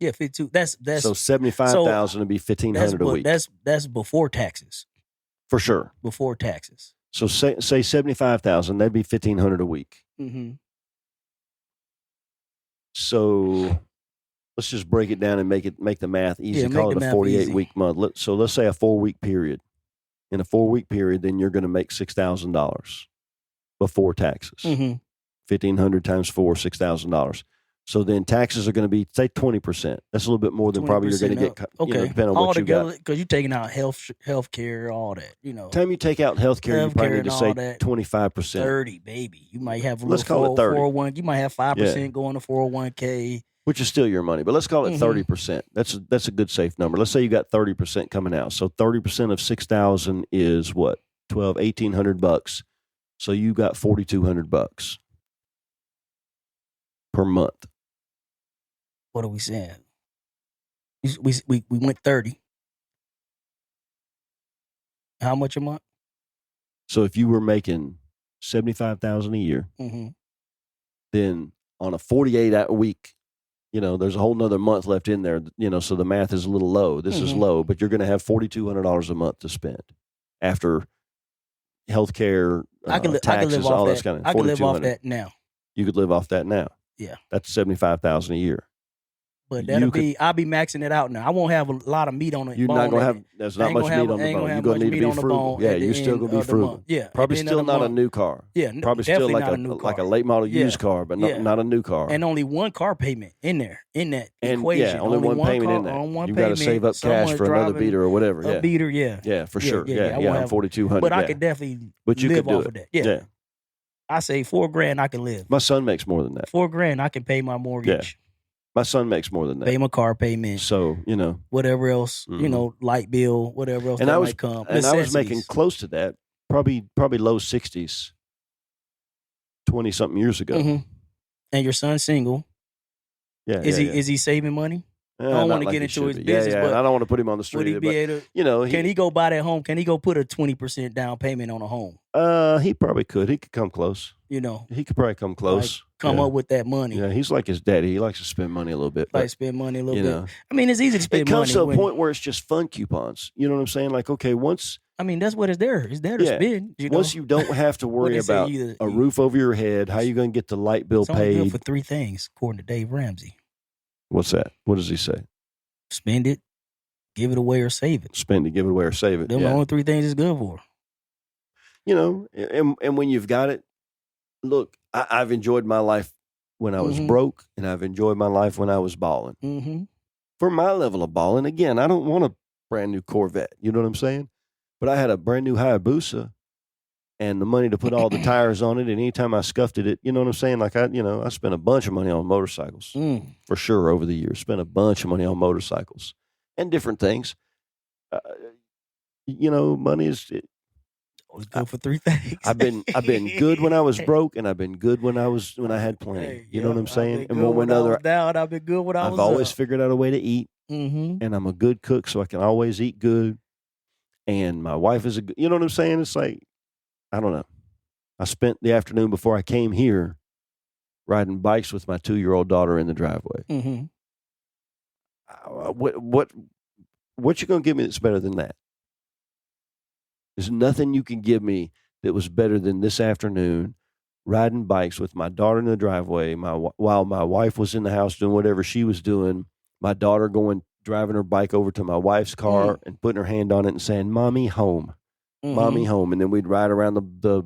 Yeah, 52. That's so 75,000 would be 1,500 a week. That's before taxes. For sure. Before taxes. So say 75,000, that'd be 1,500 a week. Mm-hmm. So let's just break it down and make the math easy. Yeah, call it a 48-week month. So let's say a 4-week period. In a 4-week period, then you're going to make $6,000 before taxes. Mm-hmm. 1,500 times 4, $6,000. So then taxes are going to be, say, 20%. That's a little bit more than probably you're going to get, depending on what you got. Because you're taking out health care, all that, Time you take out health care, you probably need to say 25%. 30, baby. You might have a let's call it 30. 401. You might have 5% going to 401k. Which is still your money, but let's call it 30%. That's a good safe number. Let's say you got 30% coming out. So 30% of 6,000 is what? $1,800. So you got $4,200 per month. What are we saying? We went 30. How much a month? So if you were making $75,000 a year, then on a 48-hour week, there's a whole nother month left in there, so the math is a little low. This is low, but you're going to have $4,200 a month to spend after healthcare, taxes, all that kind of. I can live off that now. You could live off that now. Yeah, that's $75,000 a year. But I'll be maxing it out now. I won't have a lot of meat on it. You're not gonna have. There's not much meat on the bone. You're gonna need to be frugal. Yeah, you're still gonna be frugal. Yeah, probably still not a new car. Yeah, probably still like a late model used car, but not a new car. And only one car payment in that equation. Yeah, only one payment in there. You got to save up cash for another beater or whatever. A beater, yeah. Yeah, for sure. Yeah, I'm 4,200. But I could definitely live off of that. Yeah. I say $4,000 I can live. My son makes more than that. $4,000 I can pay my mortgage. My son makes more than that. Pay my car payment. So, whatever else, light bill, whatever else might come. And I was making close to that, probably low 60s, 20-something years ago. Mm-hmm. And your son's single. Yeah. Is he saving money? I don't want to get into his business, but I don't want to put him on the street. Would he be able to, can he go buy that home? Can he go put a 20% down payment on a home? He probably could. He could come close. He could probably come close. Come up with that money. Yeah, he's like his daddy. He likes to spend money a little bit. Spend money a little bit. I mean, it's easy to spend money. It comes to a point where it's just fun coupons. You know what I'm saying? Like, okay, once. I mean, that's what it's there. It's there to spend. Once you don't have to worry about a roof over your head, how you going to get the light bill paid. Good for 3 things, according to Dave Ramsey. What's that? What does he say? Spend it, give it away, or save it. Spend it, give it away, or save it. Them the only 3 things it's good for. And when you've got it, look, I've enjoyed my life when I was broke, and I've enjoyed my life when I was balling. Mm-hmm. For my level of balling, again, I don't want a brand new Corvette. You know what I'm saying? But I had a brand new Hayabusa and the money to put all the tires on it. And anytime I scuffed it, you know what I'm saying? Like I spent a bunch of money on motorcycles for sure over the years. Spent a bunch of money on motorcycles and different things. Money is good for 3 things. I've been good when I was broke, and I've been good when I had plenty. You know what I'm saying? And one another, I've been good when I was. I've always figured out a way to eat, and I'm a good cook, so I can always eat good. And my wife is you know what I'm saying? It's like, I don't know. I spent the afternoon before I came here riding bikes with my 2-year-old daughter in the driveway. Mm-hmm. What you gonna give me that's better than that? There's nothing you can give me that was better than this afternoon riding bikes with my daughter in the driveway while my wife was in the house doing whatever she was doing. My daughter driving her bike over to my wife's car and putting her hand on it and saying, "Mommy, home. Mommy, home." And then we'd ride around the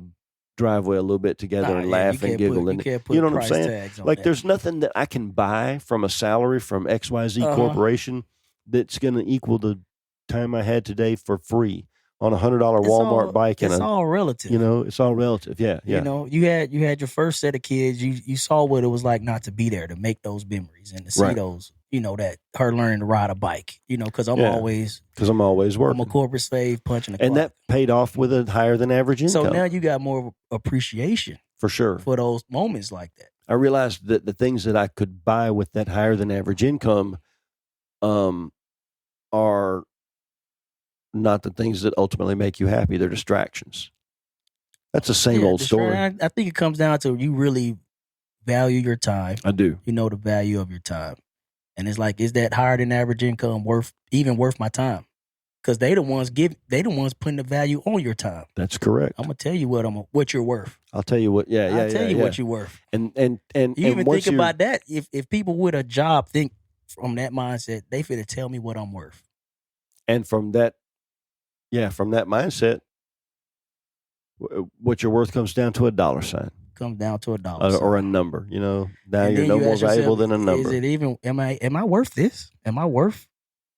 driveway a little bit together and laugh and giggle. You know what I'm saying? Like, there's nothing that I can buy from a salary from XYZ Corporation that's going to equal the time I had today for free on a $100 Walmart bike. It's all relative. You know, it's all relative. Yeah. You know, you had your first set of kids. You saw what it was like not to be there, to make those memories and to see those. You know, that her learning to ride a bike. You know, because I'm always working. I'm a corporate slave punching the clock. And that paid off with a higher than average income. So now you got more appreciation for sure for those moments like that. I realized that the things that I could buy with that higher than average income, are not the things that ultimately make you happy. They're distractions. That's the same old story. I think it comes down to you really value your time. I do. You know the value of your time. And it's like, is that higher than average income worth my time? Because they the ones putting the value on your time. That's correct. I'm gonna tell you what you're worth. I'll tell you what. I'll tell you what you're worth. And you even think about that. If people with a job think from that mindset, they finna tell me what I'm worth. And from that mindset, what you're worth comes down to a dollar sign. Comes down to a dollar sign. Or a number. You know, now you're no more valuable than a number. Is it even? Am I worth this? Am I worth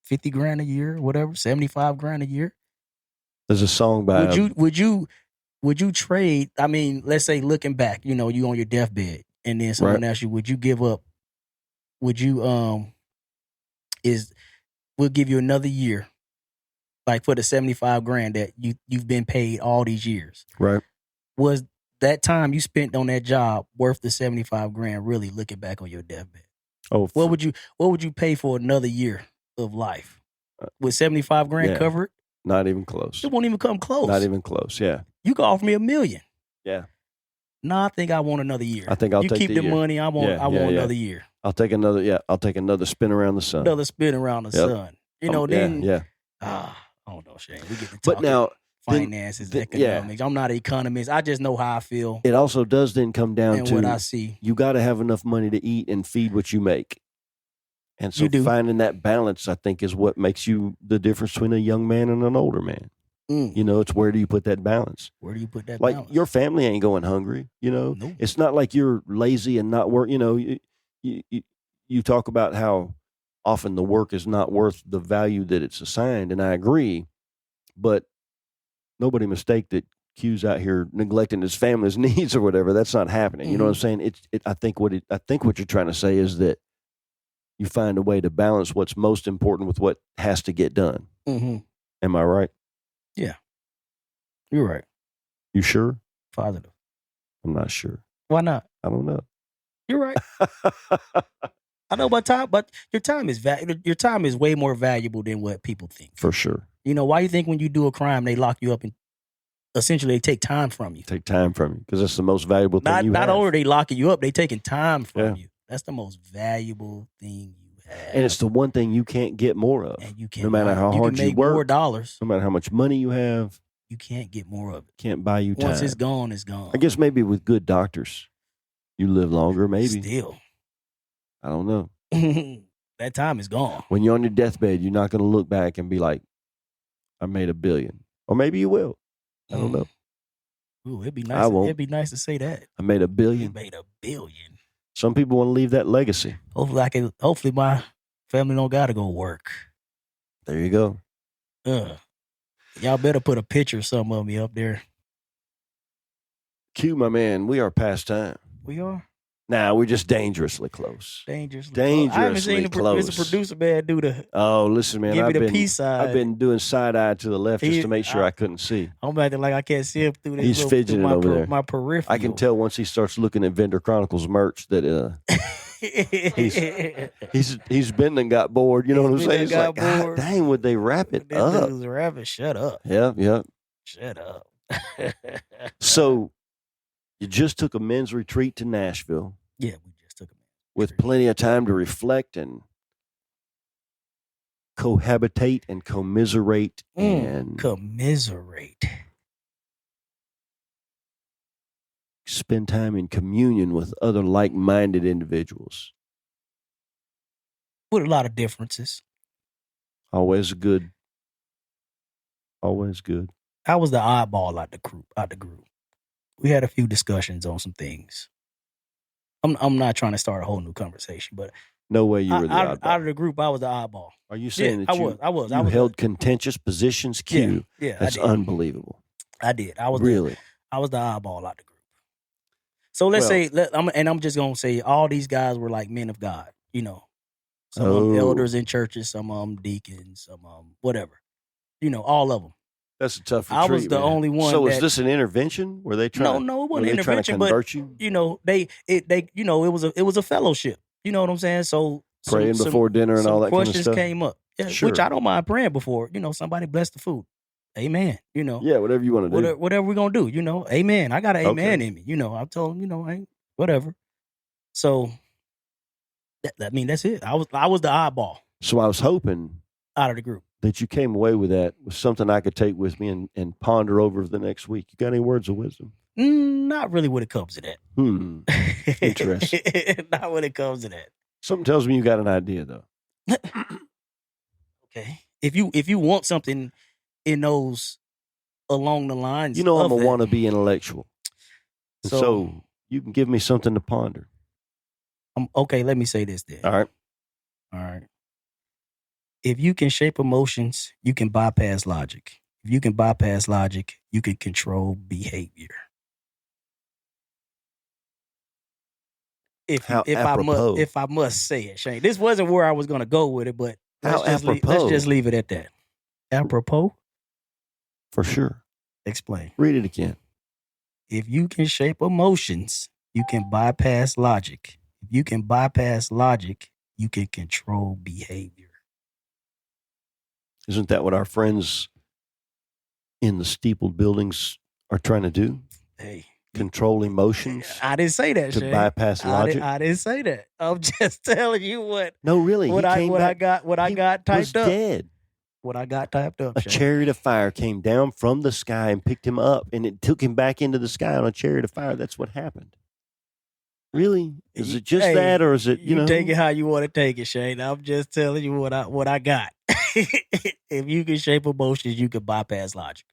$50,000 a year, whatever, $75,000 a year? There's a song by. Would you trade? I mean, let's say looking back, you know, you on your deathbed, and then someone asks you, would you give up? Would you we'll give you another year, like for the $75,000 that you've been paid all these years, right? Was that time you spent on that job worth the $75,000? Really looking back on your deathbed, what would you pay for another year of life? With $75,000 covered? Not even close. It won't even come close. Not even close. Yeah. You can offer me $1 million. Yeah. No, I think I want another year. I think I'll take the money. I want another year. I'll take another. Yeah. I'll take another spin around the sun. Another spin around the sun. You know. I don't know, Shane. We get to talk. But now finances, economics. I'm not an economist. I just know how I feel. It also does then come down to what I see. You got to have enough money to eat and feed what you make. And so finding that balance, I think, is what makes you the difference between a young man and an older man. You know, it's where do you put that balance? Where do you put that balance? Like, your family ain't going hungry, you know? Nope. It's not like you're lazy and not work. You know, you talk about how often the work is not worth the value that it's assigned, and I agree. But nobody mistake that Q's out here neglecting his family's needs or whatever. That's not happening. You know what I'm saying? I think what you're trying to say is that you find a way to balance what's most important with what has to get done. Mm-hmm. Am I right? Yeah. You're right. You sure? Positive. I'm not sure. Why not? I don't know. You're right. I know about time, but your time is way more valuable than what people think. For sure. You know, why you think when you do a crime, they lock you up and essentially they take time from you? Take time from you because that's the most valuable thing you have. Not only are they locking you up, they taking time from you. That's the most valuable thing you have. And it's the one thing you can't get more of. And you can't, no matter how hard you work, more dollars. No matter how much money you have. You can't get more of it. Can't buy you time. Once it's gone, it's gone. I guess maybe with good doctors, you live longer, maybe. Still. I don't know. That time is gone. When you're on your deathbed, you're not going to look back and be like, I made $1 billion. Or maybe you will. I don't know. Ooh, it'd be nice. It'd be nice to say that. I made $1 billion. You made $1 billion. Some people want to leave that legacy. Hopefully my family don't gotta go work. There you go. Y'all better put a picture of some of me up there. Q, my man, we are past time. We are? Nah, we're just dangerously close. Dangerously close. I haven't seen the producer man do the. Oh, listen, man. Give me the peace side. I've been doing side eye to the left just to make sure I couldn't see. I'm acting like I can't see him through this. He's fidgeting over there. My peripheral. I can tell once he starts looking at Vendor Chronicles merch that he's been and got bored. You know what I'm saying? He's like, God dang, would they wrap it up? Rapping, shut up. Yeah. Shut up. So, you just took a men's retreat to Nashville. Yeah, we just took a men's with retreat. Plenty of time to reflect and cohabitate and commiserate and commiserate. Spend time in communion with other like-minded individuals. With a lot of differences. Always good. Always good. I was the oddball out the group. We had a few discussions on some things. I'm not trying to start a whole new conversation, but No way you were the oddball. Out of the group, I was the oddball. Are you saying that I was held contentious positions? Q. Yeah, That's unbelievable. I did. I was really. I was the oddball out the group. So let's say, I'm just gonna say, all these guys were like men of God. You know, some of them elders in churches, some of them deacons, some of them whatever. You know, all of them. That's a tough retreat. I was the only one. So is this an intervention? Were they trying? No, it wasn't an intervention. Convert you? You know, it was a fellowship. You know what I'm saying? So praying before dinner and all that kind of questions stuff came up, sure. Which I don't mind praying before. You know, somebody bless the food. Amen. You know. Yeah, whatever you want to do. Whatever we're gonna do. You know, amen. I got an amen in me. You know, I told him, you know, whatever. So, that's it. I was the oddball. So I was hoping out of the group that you came away with that with something I could take with me and ponder over the next week. You got any words of wisdom? Not really when it comes to that. Interesting. Not when it comes to that. Something tells me you got an idea though. Okay. If you want something in those along the lines, you know, I'm a wannabe intellectual. So you can give me something to ponder. Okay, let me say this then. All right. If you can shape emotions, you can bypass logic. If you can bypass logic, you can control behavior. If I must say it, Shane. This wasn't where I was going to go with it, but let's just leave it at that. Apropos? For sure. Explain. Read it again. If you can shape emotions, you can bypass logic. If you can bypass logic, you can control behavior. Isn't that what our friends in the steepled buildings are trying to do? Hey. Control emotions? I didn't say that, Shane. Bypass logic? I didn't say that. I'm just telling you what. No, really. What I got typed up. Dead. What I got typed up. A chariot of fire came down from the sky and picked him up, and it took him back into the sky on a chariot of fire. That's what happened. Really? Is it just that, or is it, you know? Take it how you want to take it, Shane. I'm just telling you what I got. If you can shape emotions, you can bypass logic.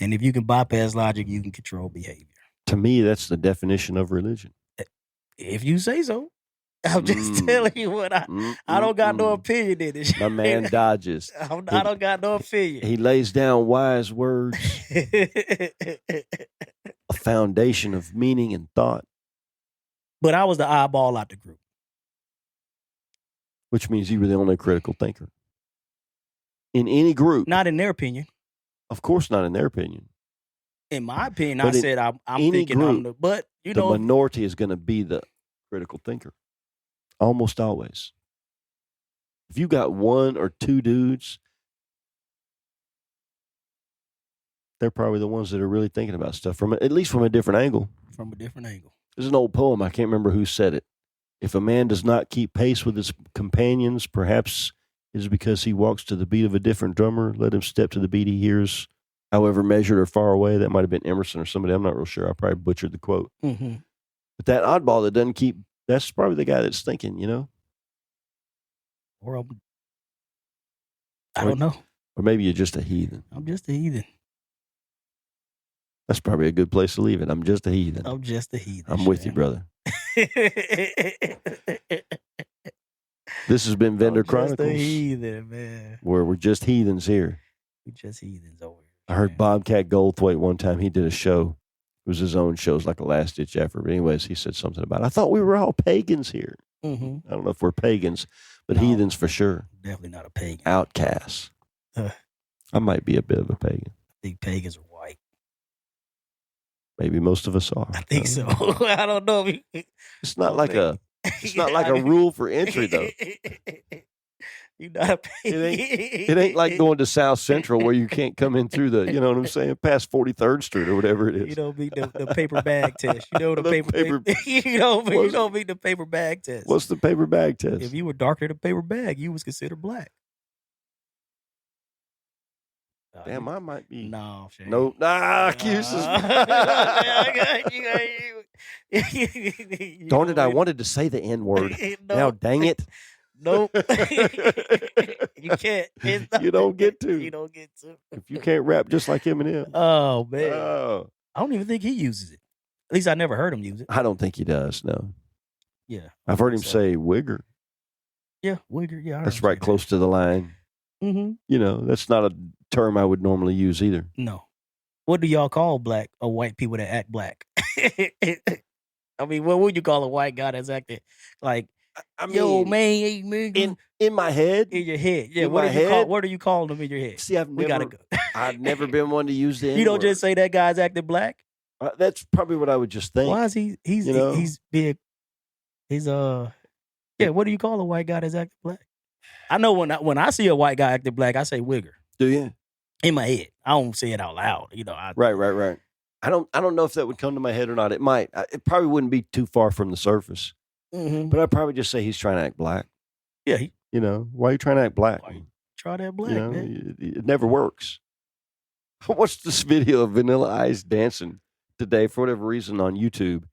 And if you can bypass logic, you can control behavior. To me, that's the definition of religion. If you say so. I'm just telling you what I don't got no opinion in it. My man dodges. I don't got no opinion. He lays down wise words, a foundation of meaning and thought. But I was the eyeball out the group. Which means you were the only critical thinker. In any group. Not in their opinion. Of course not in their opinion. In my opinion, I said I'm thinking group, but you know. The minority is going to be the critical thinker. Almost always. If you got one or two dudes, they're probably the ones that are really thinking about stuff at least from a different angle. From a different angle. There's an old poem. I can't remember who said it. If a man does not keep pace with his companions, perhaps it is because he walks to the beat of a different drummer. Let him step to the beat he hears, however measured or far away. That might have been Emerson or somebody. I'm not real sure. I probably butchered the quote. Mm-hmm. But that oddball that doesn't keep, that's probably the guy that's thinking, you know? Or I don't know. Or maybe you're just a heathen. I'm just a heathen. That's probably a good place to leave it. I'm just a heathen. I'm just a heathen. I'm with you, brother. This has been Vendor Chronicles. Just a heathen, man. Where we're just heathens here. We're just heathens over here. I heard Bobcat Goldthwait one time. He did a show. It was his own show. It was like a last-ditch effort. But anyways, he said something about, I thought we were all pagans here. Mm-hmm. I don't know if we're pagans, but heathens for sure. Definitely not a pagan. Outcasts. I might be a bit of a pagan. I think pagans are white. Maybe most of us are. I think so. I don't know. It's not like a rule for entry, though. You're not a pagan. It ain't like going to South Central where you can't come in through the, you know what I'm saying, past 43rd Street or whatever it is. You don't meet the paper bag test. You know you don't meet the paper bag test. What's the paper bag test? If you were darker than a paper bag, you was considered black. Damn, I might be. No, Shane. No, excuses. Darn it, I wanted to say the N-word. No. Now, dang it. Nope. You can't. You don't get to. You don't get to. If you can't rap just like Eminem. Oh, man. Oh. I don't even think he uses it. At least I never heard him use it. I don't think he does, no. Yeah. I've heard him say wigger. Yeah, wigger. Yeah, that's right close to the line. Mm-hmm. You know, that's not a term I would normally use either. No. What do y'all call black or white people that act black? I mean, what would you call a white guy that's acting like, I mean, yo, man, hey, man, in my head? In your head. Yeah, what do you call them in your head? See, I've never been one to use the N-word. You don't just say that guy's acting black? That's probably what I would just think. Why is he's big? He's what do you call a white guy that's acting black? I know when I see a white guy acting black, I say wigger. Do you? In my head. I don't say it out loud. You know. Right. I don't know if that would come to my head or not. It might. It probably wouldn't be too far from the surface. Mm-hmm. But I'd probably just say he's trying to act black. Yeah. You know, why are you trying to act black? Try to act black, man. It never works. I watched this video of Vanilla Ice dancing today for whatever reason on YouTube.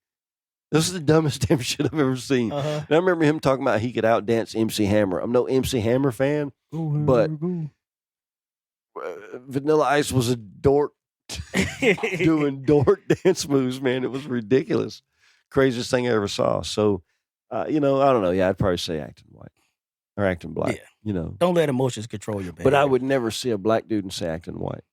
This is the dumbest damn shit I've ever seen. And I remember him talking about he could outdance MC Hammer. I'm no MC Hammer fan, but Vanilla Ice was a dork doing dork dance moves, man. It was ridiculous. Craziest thing I ever saw. So, I don't know. Yeah, I'd probably say acting white or acting black. Yeah. You know, don't let emotions control your behavior. But I would never see a black dude and say acting white.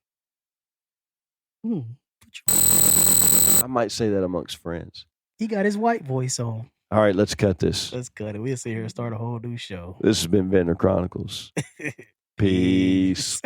I might say that amongst friends. He got his white voice on. All right, let's cut this. Let's cut it. We'll sit here and start a whole new show. This has been Vendor Chronicles. Peace.